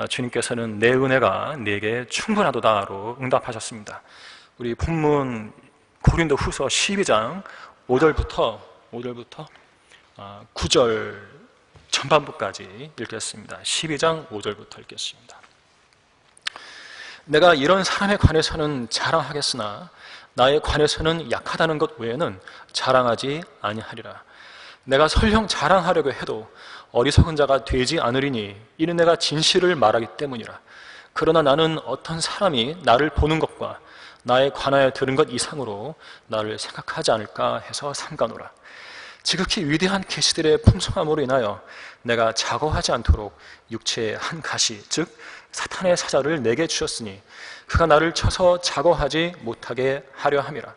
주님께서는 내 은혜가 내게 충분하도다로 응답하셨습니다. 우리 본문 고린도 후서 12장 5절부터 9절 전반부까지 읽겠습니다. 12장 5절부터 읽겠습니다. 내가 이런 사람에 관해서는 자랑하겠으나 나에 관해서는 약하다는 것 외에는 자랑하지 아니하리라. 내가 설령 자랑하려고 해도 어리석은 자가 되지 않으리니 이는 내가 진실을 말하기 때문이라. 그러나 나는 어떤 사람이 나를 보는 것과 나에 관하여 들은 것 이상으로 나를 생각하지 않을까 해서 삼가노라. 지극히 위대한 계시들의 풍성함으로 인하여 내가 작어하지 않도록 육체의 한 가시, 즉 사탄의 사자를 내게 주셨으니 그가 나를 쳐서 작어하지 못하게 하려 함이라.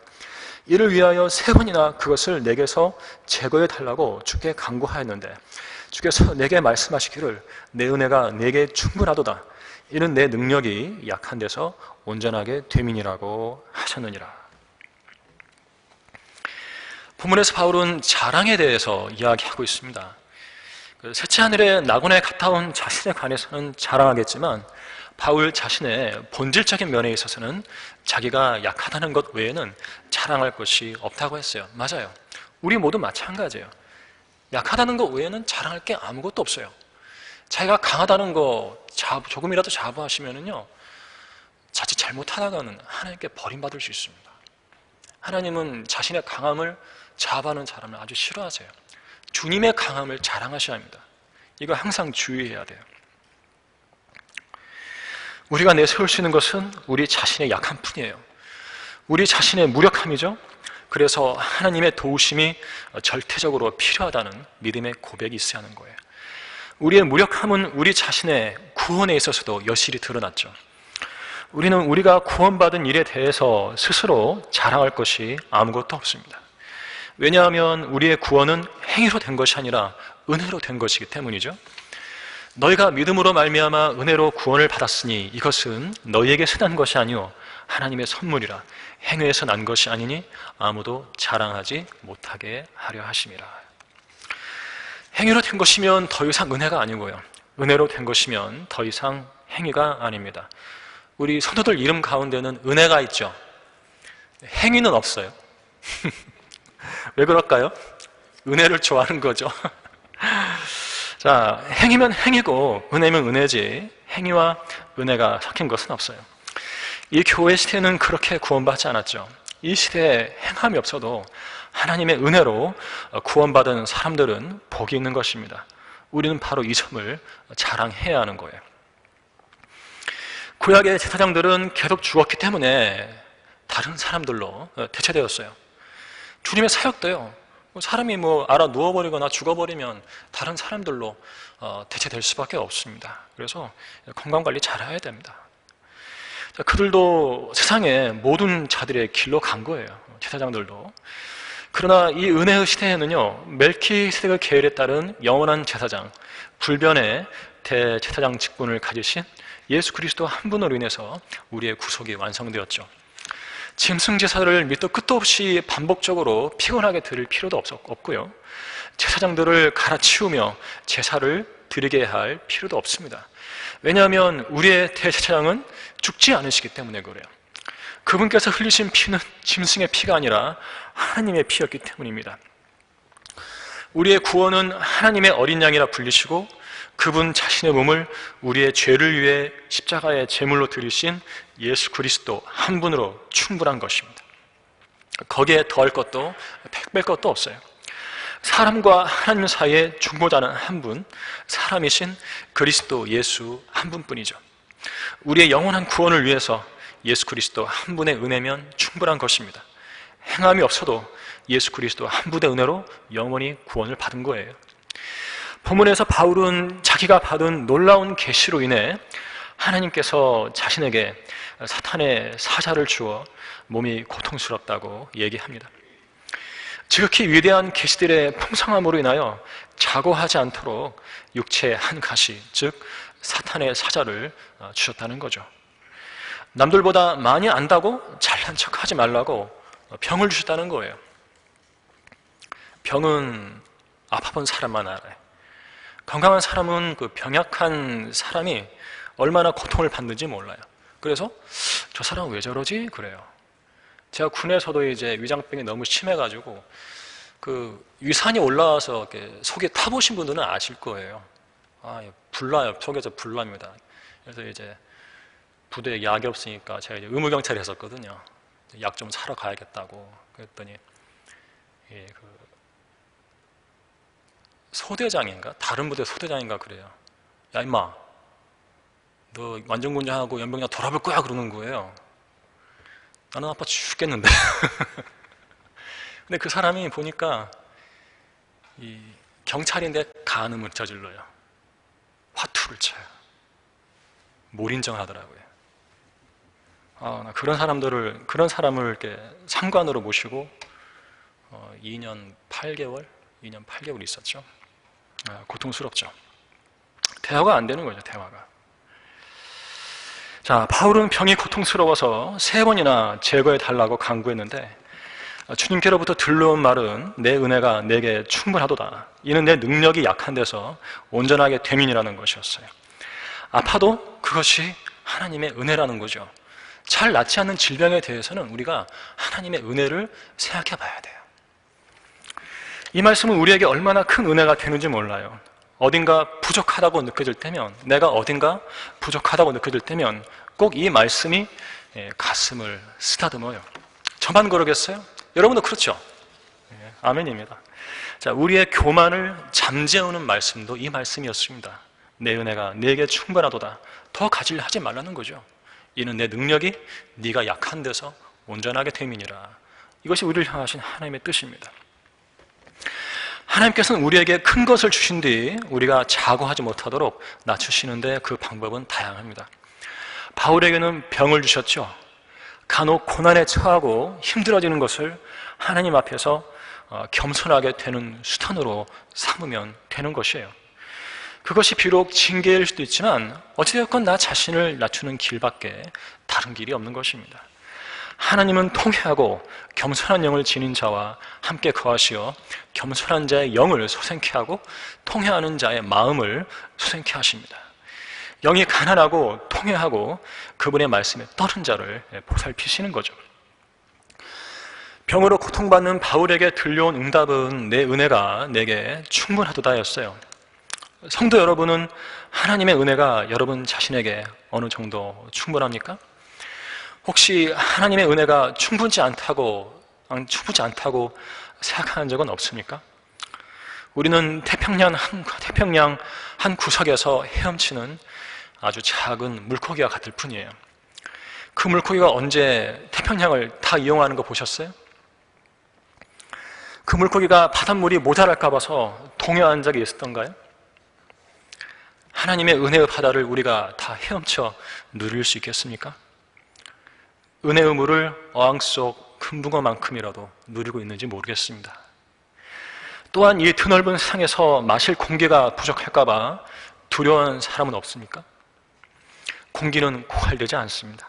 이를 위하여 3번이나 그것을 내게서 제거해 달라고 주께 간구하였는데 주께서 내게 말씀하시기를 내 은혜가 내게 충분하도다. 이는 내 능력이 약한 데서 온전하게 됨이니라고 하셨느니라. 본문에서 바울은 자랑에 대해서 이야기하고 있습니다. 셋째 하늘의 낙원에 갔다 온 자신에 관해서는 자랑하겠지만 바울 자신의 본질적인 면에 있어서는 자기가 약하다는 것 외에는 자랑할 것이 없다고 했어요. 맞아요. 우리 모두 마찬가지예요. 약하다는 것 외에는 자랑할 게 아무것도 없어요. 자기가 강하다는 거 조금이라도 자부하시면은요, 자칫 잘못하다가는 하나님께 버림받을 수 있습니다. 하나님은 자신의 강함을 자부하는 사람을 아주 싫어하세요. 주님의 강함을 자랑하셔야 합니다. 이거 항상 주의해야 돼요. 우리가 내세울 수 있는 것은 우리 자신의 약함 뿐이에요. 우리 자신의 무력함이죠. 그래서 하나님의 도우심이 절대적으로 필요하다는 믿음의 고백이 있어야 하는 거예요. 우리의 무력함은 우리 자신의 구원에 있어서도 여실히 드러났죠. 우리는 우리가 구원받은 일에 대해서 스스로 자랑할 것이 아무것도 없습니다. 왜냐하면 우리의 구원은 행위로 된 것이 아니라 은혜로 된 것이기 때문이죠. 너희가 믿음으로 말미암아 은혜로 구원을 받았으니 이것은 너희에게서 난 것이 아니오 하나님의 선물이라. 행위에서 난 것이 아니니 아무도 자랑하지 못하게 하려 하심이라. 행위로 된 것이면 더 이상 은혜가 아니고요, 은혜로 된 것이면 더 이상 행위가 아닙니다. 우리 성도들 이름 가운데는 은혜가 있죠. 행위는 없어요. 왜 그럴까요? 은혜를 좋아하는 거죠. 자, 행위면 행위고 은혜면 은혜지 행위와 은혜가 섞인 것은 없어요. 이 교회 시대는 그렇게 구원받지 않았죠. 이 시대에 행함이 없어도 하나님의 은혜로 구원받은 사람들은 복이 있는 것입니다. 우리는 바로 이 점을 자랑해야 하는 거예요. 구약의 제사장들은 계속 죽었기 때문에 다른 사람들로 대체되었어요. 주님의 사역도요, 사람이 알아 누워버리거나 죽어버리면 다른 사람들로 대체될 수밖에 없습니다. 그래서 건강관리 잘 해야 됩니다. 그들도 세상의 모든 자들의 길로 간 거예요. 제사장들도. 그러나 이 은혜의 시대에는요, 멜키세덱의 계율에 따른 영원한 제사장, 불변의 대제사장 직분을 가지신 예수 그리스도 한 분으로 인해서 우리의 구속이 완성되었죠. 짐승 제사를 밑도 끝도 없이 반복적으로 피곤하게 드릴 필요도 없고요. 제사장들을 갈아치우며 제사를 드리게 할 필요도 없습니다. 왜냐하면 우리의 대제사장은 죽지 않으시기 때문에 그래요. 그분께서 흘리신 피는 짐승의 피가 아니라 하나님의 피였기 때문입니다. 우리의 구원은 하나님의 어린 양이라 불리시고 그분 자신의 몸을 우리의 죄를 위해 십자가의 제물로 드리신 예수 그리스도 한 분으로 충분한 것입니다. 거기에 더할 것도 뺄 것도 없어요. 사람과 하나님 사이에 중보자는 한 분, 사람이신 그리스도 예수 한 분뿐이죠. 우리의 영원한 구원을 위해서 예수 그리스도 한 분의 은혜면 충분한 것입니다. 행함이 없어도 예수 그리스도 한 분의 은혜로 영원히 구원을 받은 거예요. 본문에서 바울은 자기가 받은 놀라운 계시로 인해 하나님께서 자신에게 사탄의 사자를 주어 몸이 고통스럽다고 얘기합니다. 지극히 위대한 계시들의 풍성함으로 인하여 자고하지 않도록 육체의 한 가시, 즉 사탄의 사자를 주셨다는 거죠. 남들보다 많이 안다고 잘난 척하지 말라고 병을 주셨다는 거예요. 병은 아파본 사람만 알아요. 건강한 사람은 그 병약한 사람이 얼마나 고통을 받는지 몰라요. 그래서 저 사람은 왜 저러지? 그래요. 제가 군에서도 이제 위장병이 너무 심해가지고 그 위산이 올라와서 이렇게 속에 타보신 분들은 아실 거예요. 불나요. 속에서 불납니다. 그래서 이제 부대에 약이 없으니까 제가 이제 의무경찰을 했었거든요. 약 좀 사러 가야겠다고. 그랬더니 그 소대장인가? 다른 부대 소대장인가 그래요. 야 임마, 너 완전군장하고 연병장 돌아볼 거야 그러는 거예요. 나는 아파 죽겠는데. 근데 그 사람이 보니까 이 경찰인데 간음을 저질러요. 화투를 쳐요. 몰인정을 하더라고요. 나 그런 사람을 이렇게 상관으로 모시고 2년 8개월 있었죠. 고통스럽죠. 대화가 안 되는 거죠, 대화가. 자, 바울은 병이 고통스러워서 3번이나 제거해 달라고 간구했는데 주님께로부터 들려온 말은 내 은혜가 내게 충분하도다. 이는 내 능력이 약한 데서 온전하게 됨이라는 것이었어요. 아파도 그것이 하나님의 은혜라는 거죠. 잘 낫지 않는 질병에 대해서는 우리가 하나님의 은혜를 생각해 봐야 돼요. 이 말씀은 우리에게 얼마나 큰 은혜가 되는지 몰라요. 어딘가 부족하다고 느껴질 때면, 내가 어딘가 부족하다고 느껴질 때면 꼭 이 말씀이 가슴을 쓰다듬어요. 저만 그러겠어요? 여러분도 그렇죠? 아멘입니다. 자, 우리의 교만을 잠재우는 말씀도 이 말씀이었습니다. 내 은혜가 내게 충분하도다. 더 가지려 하지 말라는 거죠. 이는 내 능력이 네가 약한 데서 온전하게 됨이니라. 이것이 우리를 향하신 하나님의 뜻입니다. 하나님께서는 우리에게 큰 것을 주신 뒤 우리가 자고하지 못하도록 낮추시는데 그 방법은 다양합니다. 바울에게는 병을 주셨죠. 간혹 고난에 처하고 힘들어지는 것을 하나님 앞에서 겸손하게 되는 수단으로 삼으면 되는 것이에요. 그것이 비록 징계일 수도 있지만 어찌되었건 나 자신을 낮추는 길밖에 다른 길이 없는 것입니다. 하나님은 통회하고 겸손한 영을 지닌 자와 함께 거하시어 겸손한 자의 영을 소생케 하고 통회하는 자의 마음을 소생케 하십니다. 영이 가난하고 통회하고 그분의 말씀에 떠는 자를 보살피시는 거죠. 병으로 고통받는 바울에게 들려온 응답은 내 은혜가 내게 충분하도다였어요. 성도 여러분은 하나님의 은혜가 여러분 자신에게 어느 정도 충분합니까? 혹시 하나님의 은혜가 충분치 않다고 생각하는 적은 없습니까? 우리는 태평양 한 구석에서 헤엄치는 아주 작은 물고기와 같을 뿐이에요. 그 물고기가 언제 태평양을 다 이용하는 거 보셨어요? 그 물고기가 바닷물이 모자랄까 봐서 동요한 적이 있었던가요? 하나님의 은혜의 바다를 우리가 다 헤엄쳐 누릴 수 있겠습니까? 은혜의 물을 어항 속 금붕어만큼이라도 누리고 있는지 모르겠습니다. 또한 이 드넓은 세상에서 마실 공기가 부족할까봐 두려워하는 사람은 없습니까? 공기는 고갈되지 않습니다.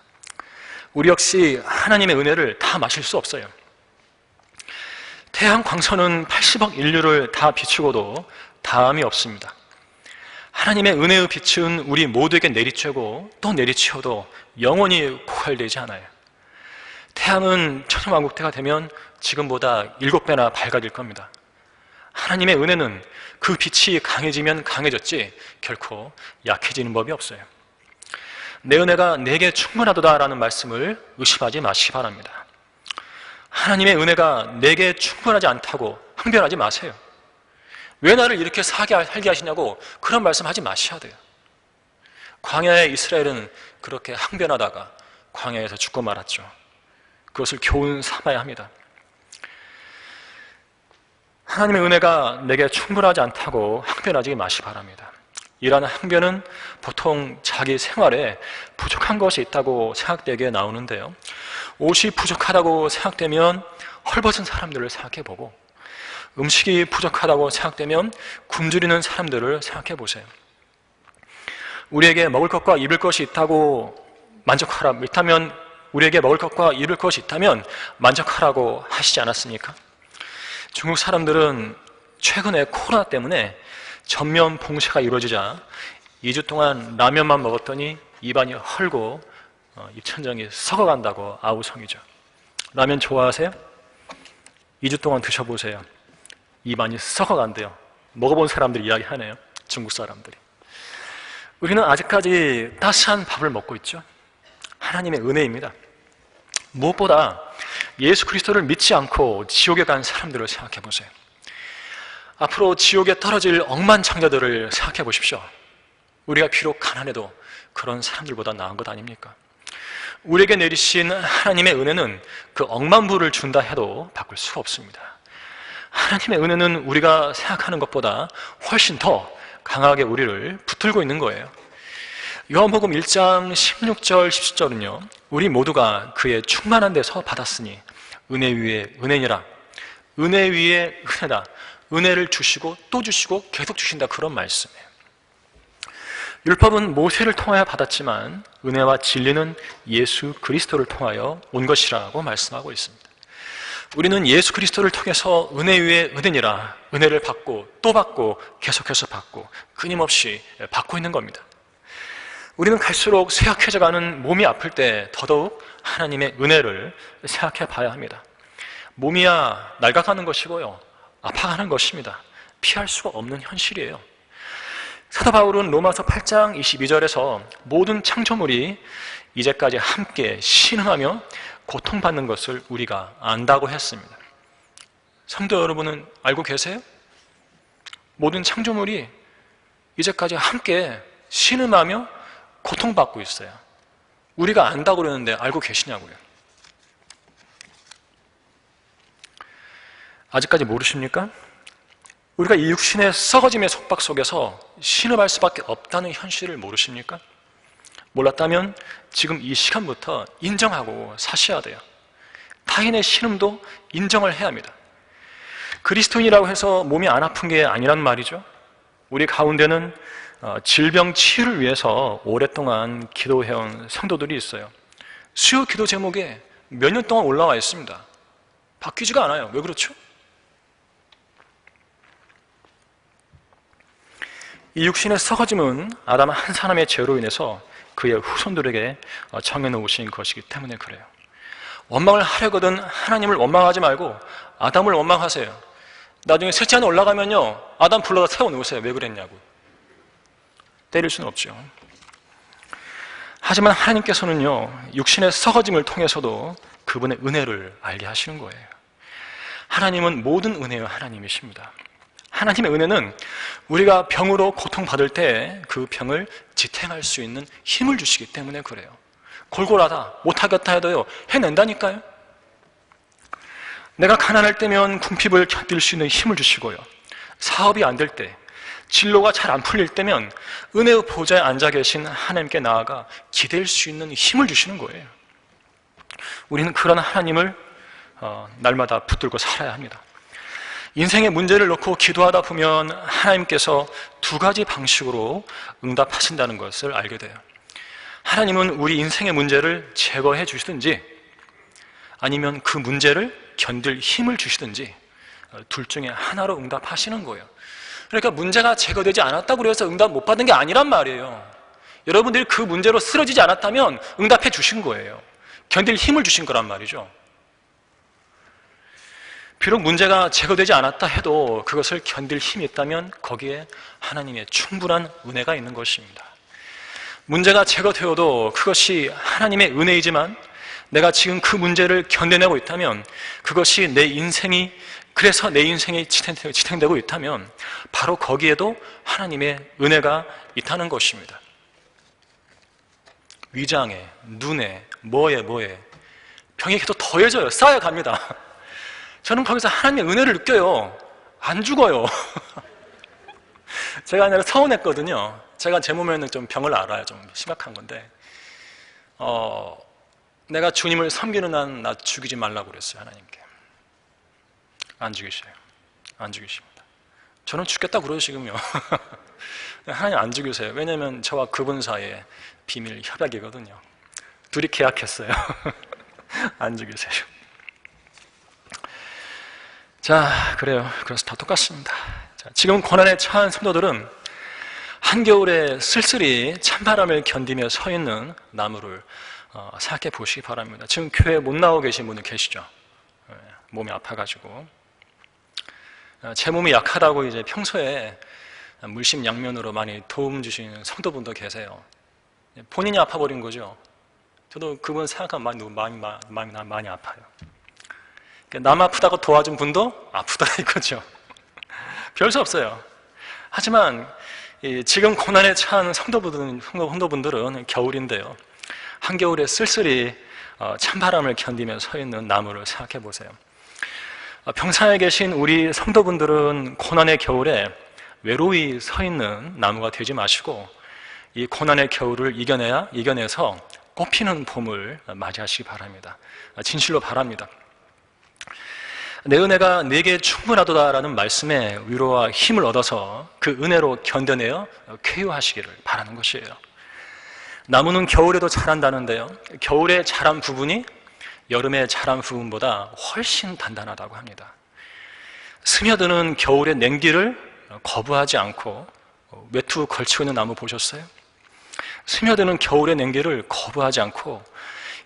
우리 역시 하나님의 은혜를 다 마실 수 없어요. 태양 광선은 80억 인류를 다 비추고도 다함이 없습니다. 하나님의 은혜의 빛은 우리 모두에게 내리쬐고 또 내리치어도 영원히 고갈되지 않아요. 태양은 천년왕국 때가 되면 지금보다 7배나 밝아질 겁니다. 하나님의 은혜는 그 빛이 강해지면 강해졌지 결코 약해지는 법이 없어요. 내 은혜가 내게 충분하도다라는 말씀을 의심하지 마시기 바랍니다. 하나님의 은혜가 내게 충분하지 않다고 항변하지 마세요. 왜 나를 이렇게 살게 하시냐고 그런 말씀하지 마셔야 돼요. 광야의 이스라엘은 그렇게 항변하다가 광야에서 죽고 말았죠. 그것을 교훈 삼아야 합니다. 하나님의 은혜가 내게 충분하지 않다고 항변하지 마시기 바랍니다. 이러한 항변은 보통 자기 생활에 부족한 것이 있다고 생각되게 나오는데요. 옷이 부족하다고 생각되면 헐벗은 사람들을 생각해보고 음식이 부족하다고 생각되면 굶주리는 사람들을 생각해 보세요. 우리에게 먹을 것과 입을 것이 있다면 우리에게 먹을 것과 입을 것이 있다면 만족하라고 하시지 않았습니까? 중국 사람들은 최근에 코로나 때문에 전면 봉쇄가 이루어지자 2주 동안 라면만 먹었더니 입안이 헐고 입천장이 썩어간다고 아우성이죠. 라면 좋아하세요? 2주 동안 드셔보세요. 입안이 썩어간대요. 먹어본 사람들이 이야기하네요. 중국 사람들이. 우리는 아직까지 따스한 밥을 먹고 있죠. 하나님의 은혜입니다. 무엇보다 예수 그리스도를 믿지 않고 지옥에 간 사람들을 생각해 보세요. 앞으로 지옥에 떨어질 억만장자들을 생각해 보십시오. 우리가 비록 가난해도 그런 사람들보다 나은 것 아닙니까? 우리에게 내리신 하나님의 은혜는 그 억만 부를 준다 해도 바꿀 수가 없습니다. 하나님의 은혜는 우리가 생각하는 것보다 훨씬 더 강하게 우리를 붙들고 있는 거예요. 요한복음 1장 16절 17절은요 우리 모두가 그의 충만한 데서 받았으니 은혜 위에 은혜니라. 은혜 위에 은혜다. 은혜를 주시고 또 주시고 계속 주신다, 그런 말씀이에요. 율법은 모세를 통하여 받았지만 은혜와 진리는 예수 그리스도를 통하여 온 것이라고 말씀하고 있습니다. 우리는 예수 그리스도를 통해서 은혜 위에 은혜니라, 은혜를 받고 또 받고 계속해서 받고 끊임없이 받고 있는 겁니다. 우리는 갈수록 쇠약해져가는 몸이 아플 때 더더욱 하나님의 은혜를 생각해 봐야 합니다. 몸이야 낡아가는 것이고요, 아파가는 것입니다. 피할 수가 없는 현실이에요. 사도 바울은 로마서 8장 22절에서 모든 창조물이 이제까지 함께 신음하며 고통받는 것을 우리가 안다고 했습니다. 성도 여러분은 알고 계세요? 모든 창조물이 이제까지 함께 신음하며 고통받고 있어요. 우리가 안다고 그러는데 알고 계시냐고요? 아직까지 모르십니까? 우리가 이 육신의 썩어짐의 속박 속에서 신음할 수밖에 없다는 현실을 모르십니까? 몰랐다면 지금 이 시간부터 인정하고 사셔야 돼요. 타인의 신음도 인정을 해야 합니다. 그리스도인이라고 해서 몸이 안 아픈 게 아니란 말이죠. 우리 가운데는 질병 치유를 위해서 오랫동안 기도해온 성도들이 있어요. 수요 기도 제목에 몇 년 동안 올라와 있습니다. 바뀌지가 않아요. 왜 그렇죠? 이 육신의 썩어짐은 아담 한 사람의 죄로 인해서 그의 후손들에게 정해놓으신 것이기 때문에 그래요. 원망을 하려거든 하나님을 원망하지 말고 아담을 원망하세요. 나중에 셋째 하나 올라가면요 아담 불러다 세워놓으세요. 왜 그랬냐고. 때릴 수는 없죠. 하지만 하나님께서는요 육신의 썩어짐을 통해서도 그분의 은혜를 알게 하시는 거예요. 하나님은 모든 은혜의 하나님이십니다. 하나님의 은혜는 우리가 병으로 고통받을 때 그 병을 지탱할 수 있는 힘을 주시기 때문에 그래요. 골골하다 못하겠다 해도요 해낸다니까요. 내가 가난할 때면 궁핍을 견딜 수 있는 힘을 주시고요, 사업이 안 될 때, 진로가 잘 안 풀릴 때면 은혜의 보좌에 앉아 계신 하나님께 나아가 기댈 수 있는 힘을 주시는 거예요. 우리는 그런 하나님을 날마다 붙들고 살아야 합니다. 인생의 문제를 놓고 기도하다 보면 하나님께서 두 가지 방식으로 응답하신다는 것을 알게 돼요. 하나님은 우리 인생의 문제를 제거해 주시든지 아니면 그 문제를 견딜 힘을 주시든지 둘 중에 하나로 응답하시는 거예요. 그러니까 문제가 제거되지 않았다고 해서 응답 못 받은 게 아니란 말이에요. 여러분들이 그 문제로 쓰러지지 않았다면 응답해 주신 거예요. 견딜 힘을 주신 거란 말이죠. 비록 문제가 제거되지 않았다 해도 그것을 견딜 힘이 있다면 거기에 하나님의 충분한 은혜가 있는 것입니다. 문제가 제거되어도 그것이 하나님의 은혜이지만 내가 지금 그 문제를 견뎌내고 있다면 그것이 그래서 내 인생이 지탱되고 있다면 바로 거기에도 하나님의 은혜가 있다는 것입니다. 위장에, 눈에, 뭐에 병이 계속 더해져요. 쌓여갑니다. 저는 거기서 하나님의 은혜를 느껴요. 안 죽어요. 제가 옛날에 서운했거든요. 제가 제 몸에는 좀 병을 알아요. 좀 심각한 건데 내가 주님을 섬기는 한 나 죽이지 말라고 그랬어요. 하나님께. 안 죽이셔요. 안 죽이십니다. 저는 죽겠다 그러죠 지금요. 하나님 안 죽이세요. 왜냐하면 저와 그분 사이에 비밀 협약이거든요. 둘이 계약했어요. 안 죽이세요. 자, 그래요. 그래서 다 똑같습니다. 자, 지금 고난에 처한 성도들은 한겨울에 쓸쓸히 찬바람을 견디며 서 있는 나무를 생각해 보시기 바랍니다. 지금 교회에 못 나오고 계신 분들 계시죠? 몸이 아파가지고. 제 몸이 약하다고 이제 평소에 물심양면으로 많이 도움 주시는 성도분도 계세요. 본인이 아파버린 거죠. 저도 그분 생각하면 많이 아파요. 남 아프다고 도와준 분도 아프다 이거죠. 별 수 없어요. 하지만 지금 고난에 처한 성도분들은 겨울인데요. 한겨울에 쓸쓸히 찬바람을 견디며 서 있는 나무를 생각해 보세요. 평상에 계신 우리 성도분들은 고난의 겨울에 외로이 서 있는 나무가 되지 마시고 이 고난의 겨울을 이겨내서 꽃피는 봄을 맞이하시기 바랍니다. 진실로 바랍니다. 내 은혜가 내게 충분하도다라는 말씀에 위로와 힘을 얻어서 그 은혜로 견뎌내어 쾌유하시기를 바라는 것이에요. 나무는 겨울에도 자란다는데요. 겨울에 자란 부분이 여름에 자란 부분보다 훨씬 단단하다고 합니다. 스며드는 겨울의 냉기를 거부하지 않고 외투 걸치고 있는 나무 보셨어요? 스며드는 겨울의 냉기를 거부하지 않고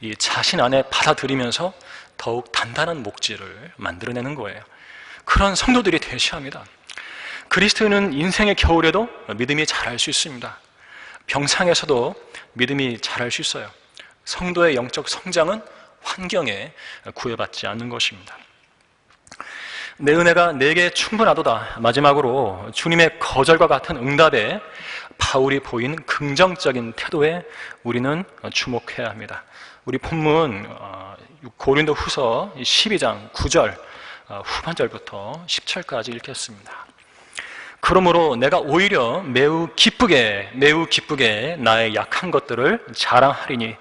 이 자신 안에 받아들이면서 더욱 단단한 목재를 만들어내는 거예요. 그런 성도들이 되셔야 합니다. 그리스도인은 인생의 겨울에도 믿음이 자랄 수 있습니다. 병상에서도 믿음이 자랄 수 있어요. 성도의 영적 성장은 환경에 구애받지 않는 것입니다. 내 은혜가 내게 충분하도다. 마지막으로 주님의 거절과 같은 응답에 바울이 보인 긍정적인 태도에 우리는 주목해야 합니다. 우리 본문 고린도 후서 12장 9절 후반절부터 10절까지 읽겠습니다. 그러므로 내가 오히려 매우 기쁘게 나의 약한 것들을 자랑하리니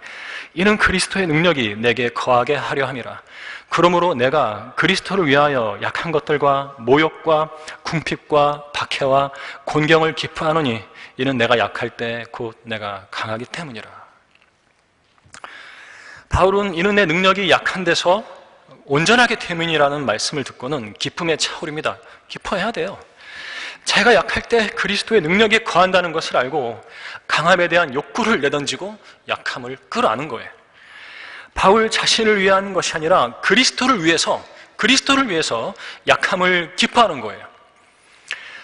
이는 그리스도의 능력이 내게 거하게 하려 함이라. 그러므로 내가 그리스도를 위하여 약한 것들과 모욕과 궁핍과 박해와 곤경을 기뻐하노니 이는 내가 약할 때 곧 내가 강하기 때문이라. 바울은 이는 내 능력이 약한 데서 온전하게 됨이라는 말씀을 듣고는 기쁨에 차오릅니다. 기뻐해야 돼요. 자기가 약할 때 그리스도의 능력이 거한다는 것을 알고 강함에 대한 욕구를 내던지고 약함을 끌어안는 거예요. 바울 자신을 위한 것이 아니라 그리스도를 위해서 약함을 기뻐하는 거예요.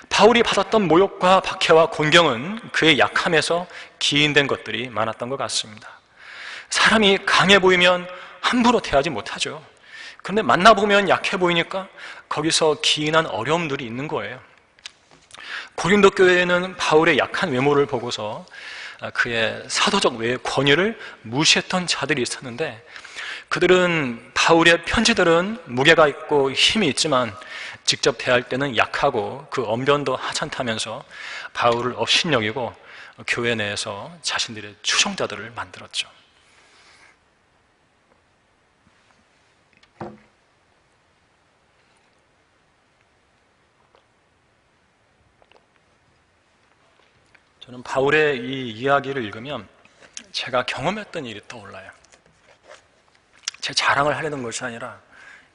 바울이 받았던 모욕과 박해와 곤경은 그의 약함에서 기인된 것들이 많았던 것 같습니다. 사람이 강해 보이면 함부로 대하지 못하죠. 그런데 만나보면 약해 보이니까 거기서 기인한 어려움들이 있는 거예요. 고린도 교회에는 바울의 약한 외모를 보고서 그의 사도적 외의 권위를 무시했던 자들이 있었는데 그들은 바울의 편지들은 무게가 있고 힘이 있지만 직접 대할 때는 약하고 그 언변도 하찮다면서 바울을 업신여기고 교회 내에서 자신들의 추종자들을 만들었죠. 저는 바울의 이 이야기를 읽으면 제가 경험했던 일이 떠올라요. 제 자랑을 하려는 것이 아니라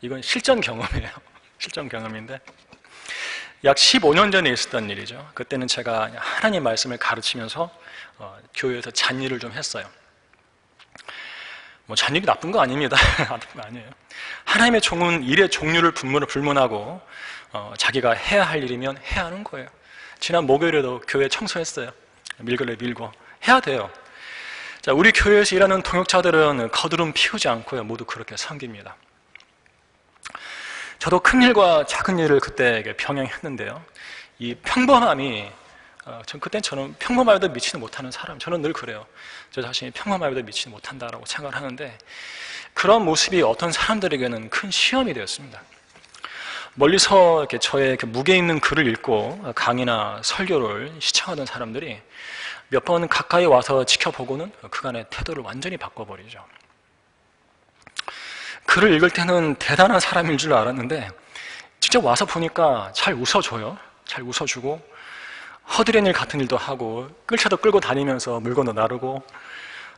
이건 실전 경험이에요. 실전 경험인데 약 15년 전에 있었던 일이죠. 그때는 제가 하나님 말씀을 가르치면서 교회에서 잔일을 좀 했어요. 뭐 잔일이 나쁜 거 아닙니다. 나쁜 거 아니에요. 하나님의 종은 일의 종류를 불문하고 자기가 해야 할 일이면 해야 하는 거예요. 지난 목요일에도 교회 청소했어요. 밀걸레 밀고 해야 돼요. 자, 우리 교회에서 일하는 동역자들은 거드름 피우지 않고요. 모두 그렇게 섬깁니다. 저도 큰 일과 작은 일을 그때 병행했는데요. 이 평범함이 그땐 저는 평범함에도 미치지 못하는 사람, 저는 늘 그래요. 저 자신이 평범함에도 미치지 못한다라고 생각을 하는데 그런 모습이 어떤 사람들에게는 큰 시험이 되었습니다. 멀리서 이렇게 저의 무게 있는 글을 읽고 강의나 설교를 시청하던 사람들이 몇 번 가까이 와서 지켜보고는 그간의 태도를 완전히 바꿔버리죠. 글을 읽을 때는 대단한 사람인 줄 알았는데 직접 와서 보니까 잘 웃어줘요. 잘 웃어주고 허드렛 일 같은 일도 하고 끌차도 끌고 다니면서 물건도 나르고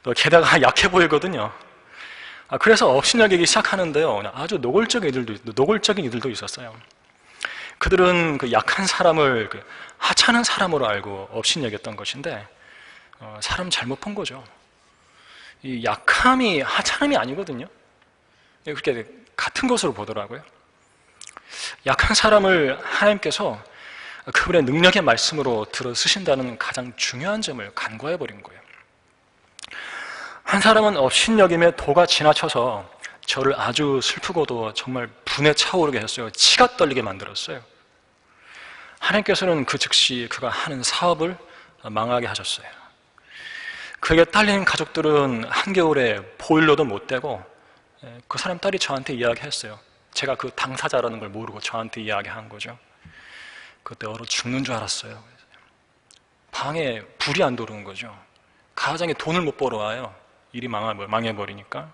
또 게다가 약해 보이거든요. 그래서 업신여기기 시작하는데요. 아주 노골적인 이들도 있었어요. 그들은 그 약한 사람을 하찮은 사람으로 알고 업신여겼던 것인데 사람 잘못 본 거죠. 이 약함이 하찮음이 아니거든요. 그렇게 같은 것으로 보더라고요. 약한 사람을 하나님께서 그분의 능력의 말씀으로 들어 쓰신다는 가장 중요한 점을 간과해버린 거예요. 한 사람은 업신여김에 도가 지나쳐서 저를 아주 슬프고도 정말 분에 차오르게 했어요. 치가 떨리게 만들었어요. 하나님께서는 그 즉시 그가 하는 사업을 망하게 하셨어요. 그에게 딸린 가족들은 한겨울에 보일러도 못 대고 그 사람 딸이 저한테 이야기했어요. 제가 그 당사자라는 걸 모르고 저한테 이야기한 거죠. 그때 얼어 죽는 줄 알았어요. 방에 불이 안 들어오는 거죠. 가장에 돈을 못 벌어와요. 일이 망해버리니까.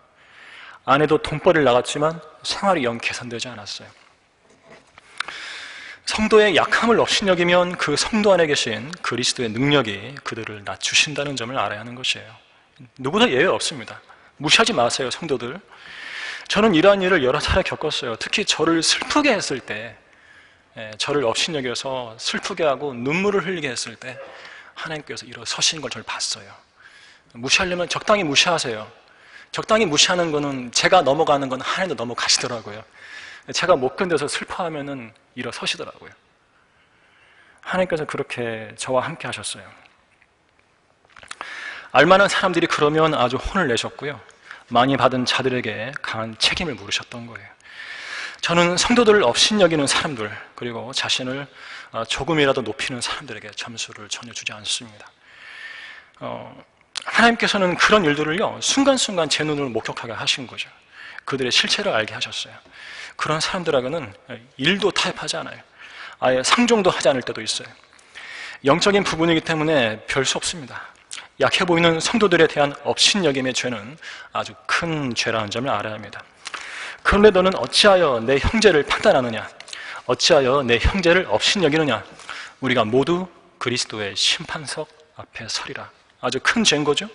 아내도 돈벌이를 나갔지만 생활이 영 개선되지 않았어요. 성도의 약함을 업신여기면 그 성도 안에 계신 그리스도의 능력이 그들을 낮추신다는 점을 알아야 하는 것이에요. 누구나 예외 없습니다. 무시하지 마세요, 성도들. 저는 이러한 일을 여러 차례 겪었어요. 특히 저를 슬프게 했을 때, 저를 업신여겨서 슬프게 하고 눈물을 흘리게 했을 때 하나님께서 일어서시는 걸 저를 봤어요. 무시하려면 적당히 무시하세요. 적당히 무시하는 거는 제가 넘어가는 건 하나님도 넘어가시더라고요. 제가 못 견뎌서 슬퍼하면은 일어서시더라고요. 하나님께서 그렇게 저와 함께 하셨어요. 알만한 사람들이 그러면 아주 혼을 내셨고요. 많이 받은 자들에게 강한 책임을 물으셨던 거예요. 저는 성도들을 업신여기는 사람들, 그리고 자신을 조금이라도 높이는 사람들에게 점수를 전혀 주지 않습니다. 하나님께서는 그런 일들을요, 순간순간 제 눈으로 목격하게 하신 거죠. 그들의 실체를 알게 하셨어요. 그런 사람들에게는 일도 타협하지 않아요. 아예 상종도 하지 않을 때도 있어요. 영적인 부분이기 때문에 별 수 없습니다. 약해 보이는 성도들에 대한 업신여김의 죄는 아주 큰 죄라는 점을 알아야 합니다. 그런데 너는 어찌하여 내 형제를 판단하느냐? 어찌하여 내 형제를 업신여기느냐? 우리가 모두 그리스도의 심판석 앞에 서리라. 아주 큰 죄인 거죠.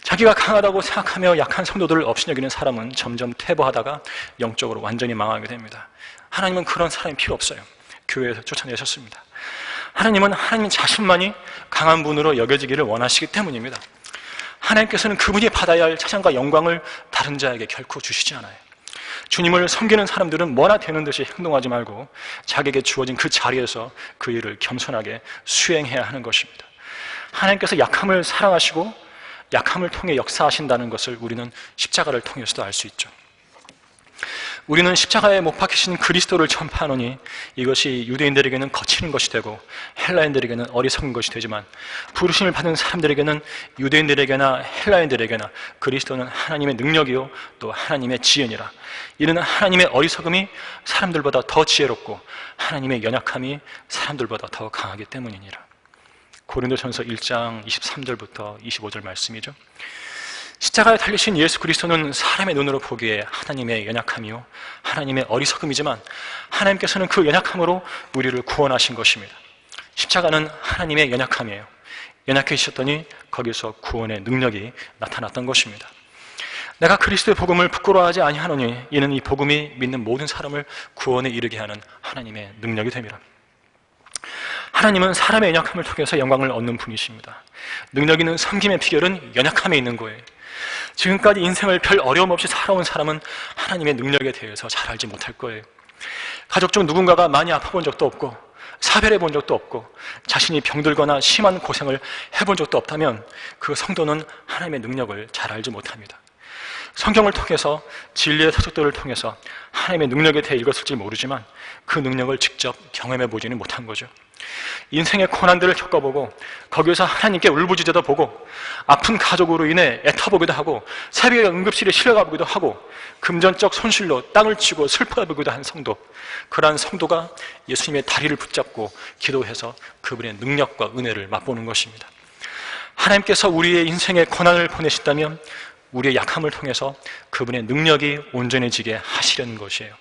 자기가 강하다고 생각하며 약한 성도들을 업신여기는 사람은 점점 퇴보하다가 영적으로 완전히 망하게 됩니다. 하나님은 그런 사람이 필요 없어요. 교회에서 쫓아내셨습니다. 하나님은 하나님 자신만이 강한 분으로 여겨지기를 원하시기 때문입니다. 하나님께서는 그분이 받아야 할 찬양과 영광을 다른 자에게 결코 주시지 않아요. 주님을 섬기는 사람들은 뭐나 되는 듯이 행동하지 말고 자기에게 주어진 그 자리에서 그 일을 겸손하게 수행해야 하는 것입니다. 하나님께서 약함을 사랑하시고 약함을 통해 역사하신다는 것을 우리는 십자가를 통해서도 알 수 있죠. 우리는 십자가에 못 박히신 그리스도를 전파하노니 이것이 유대인들에게는 거치는 것이 되고 헬라인들에게는 어리석은 것이 되지만 부르심을 받은 사람들에게는 유대인들에게나 헬라인들에게나 그리스도는 하나님의 능력이요 또 하나님의 지혜니라. 이는 하나님의 어리석음이 사람들보다 더 지혜롭고 하나님의 연약함이 사람들보다 더 강하기 때문이니라. 고린도전서 1장 23절부터 25절 말씀이죠. 십자가에 달리신 예수 그리스도는 사람의 눈으로 보기에 하나님의 연약함이요 하나님의 어리석음이지만 하나님께서는 그 연약함으로 우리를 구원하신 것입니다. 십자가는 하나님의 연약함이에요. 연약해지셨더니 거기서 구원의 능력이 나타났던 것입니다. 내가 그리스도의 복음을 부끄러워하지 아니하노니 이는 이 복음이 믿는 모든 사람을 구원에 이르게 하는 하나님의 능력이 됨이라. 하나님은 사람의 연약함을 통해서 영광을 얻는 분이십니다. 능력 있는 섬김의 비결은 연약함에 있는 거예요. 지금까지 인생을 별 어려움 없이 살아온 사람은 하나님의 능력에 대해서 잘 알지 못할 거예요. 가족 중 누군가가 많이 아파본 적도 없고 사별해 본 적도 없고 자신이 병들거나 심한 고생을 해본 적도 없다면 그 성도는 하나님의 능력을 잘 알지 못합니다. 성경을 통해서 진리의 서적들을 통해서 하나님의 능력에 대해 읽었을지 모르지만 그 능력을 직접 경험해 보지는 못한 거죠. 인생의 고난들을 겪어보고 거기에서 하나님께 울부짖어도 보고 아픈 가족으로 인해 애타보기도 하고 새벽에 응급실에 실려가보기도 하고 금전적 손실로 땅을 치고 슬퍼해보기도 한 성도, 그러한 성도가 예수님의 다리를 붙잡고 기도해서 그분의 능력과 은혜를 맛보는 것입니다. 하나님께서 우리의 인생에 고난을 보내신다면 우리의 약함을 통해서 그분의 능력이 온전해지게 하시려는 것이에요.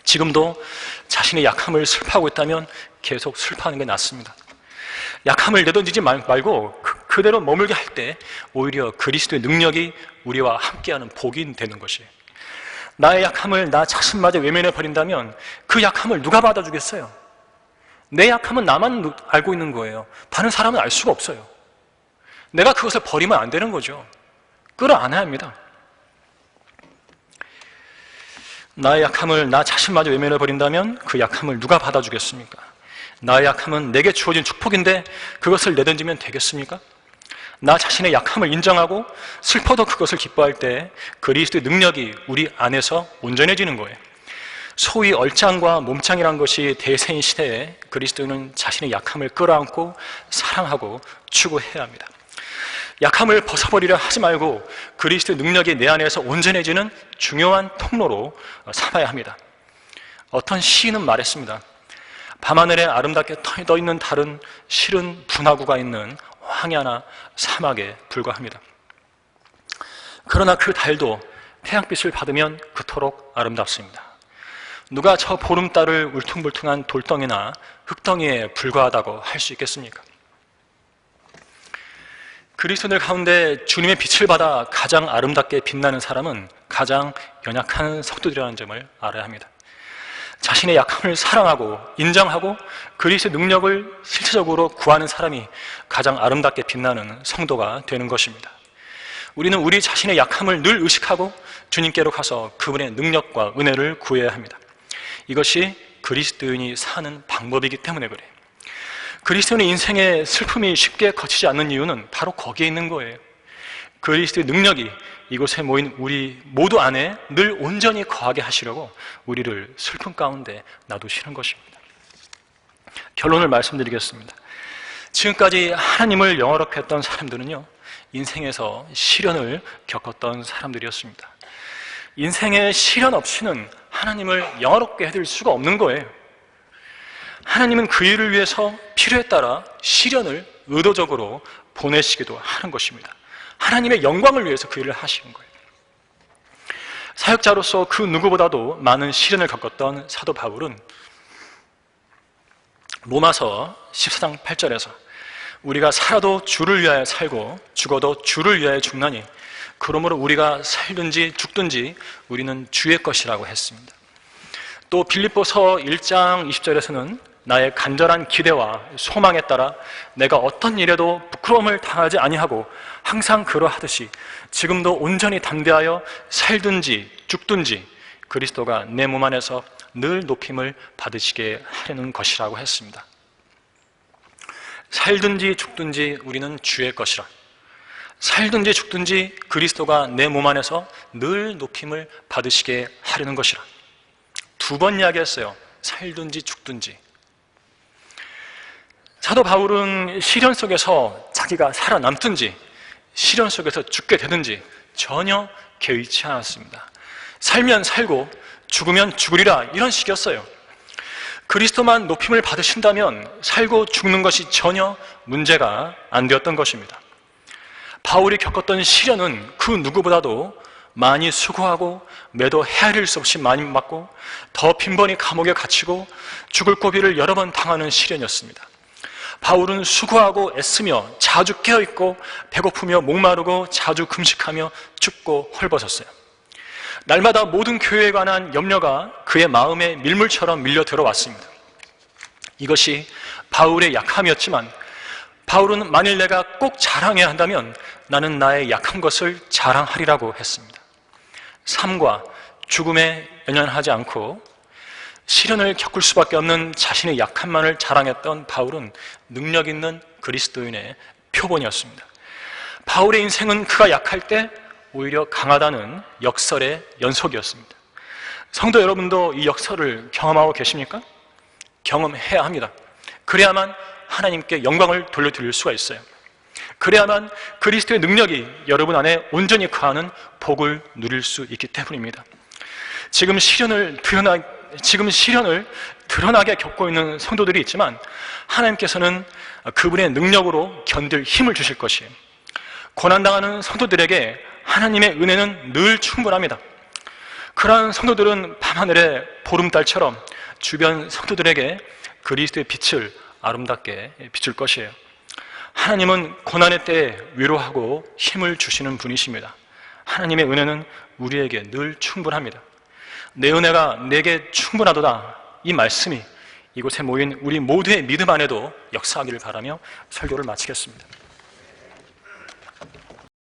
지금도 자신의 약함을 슬퍼하고 있다면 계속 슬퍼하는 게 낫습니다. 약함을 내던지지 말고 그대로 머물게 할 때 오히려 그리스도의 능력이 우리와 함께하는 복이 되는 것이에요. 나의 약함을 나 자신마저 외면해 버린다면 그 약함을 누가 받아주겠어요? 내 약함은 나만 알고 있는 거예요. 다른 사람은 알 수가 없어요. 내가 그것을 버리면 안 되는 거죠. 끌어안아야 합니다. 나의 약함을 나 자신마저 외면해 버린다면 그 약함을 누가 받아주겠습니까? 나의 약함은 내게 주어진 축복인데 그것을 내던지면 되겠습니까? 나 자신의 약함을 인정하고 슬퍼도 그것을 기뻐할 때 그리스도의 능력이 우리 안에서 온전해지는 거예요. 소위 얼짱과 몸짱이란 것이 대세인 시대에 그리스도는 자신의 약함을 끌어안고 사랑하고 추구해야 합니다. 약함을 벗어버리려 하지 말고 그리스도의 능력이 내 안에서 온전해지는 중요한 통로로 삼아야 합니다. 어떤 시인은 말했습니다. 밤하늘에 아름답게 떠있는 달은 실은 분화구가 있는 황야나 사막에 불과합니다. 그러나 그 달도 태양빛을 받으면 그토록 아름답습니다. 누가 저 보름달을 울퉁불퉁한 돌덩이나 흙덩이에 불과하다고 할 수 있겠습니까? 그리스도인들 가운데 주님의 빛을 받아 가장 아름답게 빛나는 사람은 가장 연약한 성도들이라는 점을 알아야 합니다. 자신의 약함을 사랑하고 인정하고 그리스도의 능력을 실체적으로 구하는 사람이 가장 아름답게 빛나는 성도가 되는 것입니다. 우리는 우리 자신의 약함을 늘 의식하고 주님께로 가서 그분의 능력과 은혜를 구해야 합니다. 이것이 그리스도인이 사는 방법이기 때문에 그래요. 그리스도인의 인생에 슬픔이 쉽게 거치지 않는 이유는 바로 거기에 있는 거예요. 그리스도의 능력이 이곳에 모인 우리 모두 안에 늘 온전히 거하게 하시려고 우리를 슬픔 가운데 놔두시는 것입니다. 결론을 말씀드리겠습니다. 지금까지 하나님을 영화롭게 했던 사람들은요, 인생에서 시련을 겪었던 사람들이었습니다. 인생의 시련 없이는 하나님을 영화롭게 해드릴 수가 없는 거예요. 하나님은 그 일을 위해서 필요에 따라 시련을 의도적으로 보내시기도 하는 것입니다. 하나님의 영광을 위해서 그 일을 하시는 거예요. 사역자로서 그 누구보다도 많은 시련을 겪었던 사도 바울은 로마서 14장 8절에서 우리가 살아도 주를 위하여 살고 죽어도 주를 위하여 죽나니 그러므로 우리가 살든지 죽든지 우리는 주의 것이라고 했습니다. 또 빌립보서 1장 20절에서는 나의 간절한 기대와 소망에 따라 내가 어떤 일에도 부끄러움을 당하지 아니하고 항상 그러하듯이 지금도 온전히 담대하여 살든지 죽든지 그리스도가 내 몸 안에서 늘 높임을 받으시게 하려는 것이라고 했습니다. 살든지 죽든지 우리는 주의 것이라. 살든지 죽든지 그리스도가 내 몸 안에서 늘 높임을 받으시게 하려는 것이라. 2번 이야기했어요. 살든지 죽든지. 사도 바울은 시련 속에서 자기가 살아남든지 시련 속에서 죽게 되든지 전혀 개의치 않았습니다. 살면 살고 죽으면 죽으리라 이런 식이었어요. 그리스도만 높임을 받으신다면 살고 죽는 것이 전혀 문제가 안 되었던 것입니다. 바울이 겪었던 시련은 그 누구보다도 많이 수고하고 매도 헤아릴 수 없이 많이 맞고 더 빈번히 감옥에 갇히고 죽을 고비를 여러 번 당하는 시련이었습니다. 바울은 수고하고 애쓰며 자주 깨어있고 배고프며 목마르고 자주 금식하며 춥고 헐벗었어요. 날마다 모든 교회에 관한 염려가 그의 마음에 밀물처럼 밀려 들어왔습니다. 이것이 바울의 약함이었지만 바울은 만일 내가 꼭 자랑해야 한다면 나는 나의 약한 것을 자랑하리라고 했습니다. 삶과 죽음에 연연하지 않고 시련을 겪을 수밖에 없는 자신의 약함만을 자랑했던 바울은 능력 있는 그리스도인의 표본이었습니다. 바울의 인생은 그가 약할 때 오히려 강하다는 역설의 연속이었습니다. 성도 여러분도 이 역설을 경험하고 계십니까? 경험해야 합니다. 그래야만 하나님께 영광을 돌려드릴 수가 있어요. 그래야만 그리스도의 능력이 여러분 안에 온전히 거하는 복을 누릴 수 있기 때문입니다. 지금 시련을 드러나게 겪고 있는 성도들이 있지만 하나님께서는 그분의 능력으로 견딜 힘을 주실 것이에요. 고난당하는 성도들에게 하나님의 은혜는 늘 충분합니다. 그러한 성도들은 밤하늘의 보름달처럼 주변 성도들에게 그리스도의 빛을 아름답게 비출 것이에요. 하나님은 고난의 때에 위로하고 힘을 주시는 분이십니다. 하나님의 은혜는 우리에게 늘 충분합니다. 내 은혜가 내게 충분하도다, 이 말씀이 이곳에 모인 우리 모두의 믿음 안에도 역사하기를 바라며 설교를 마치겠습니다.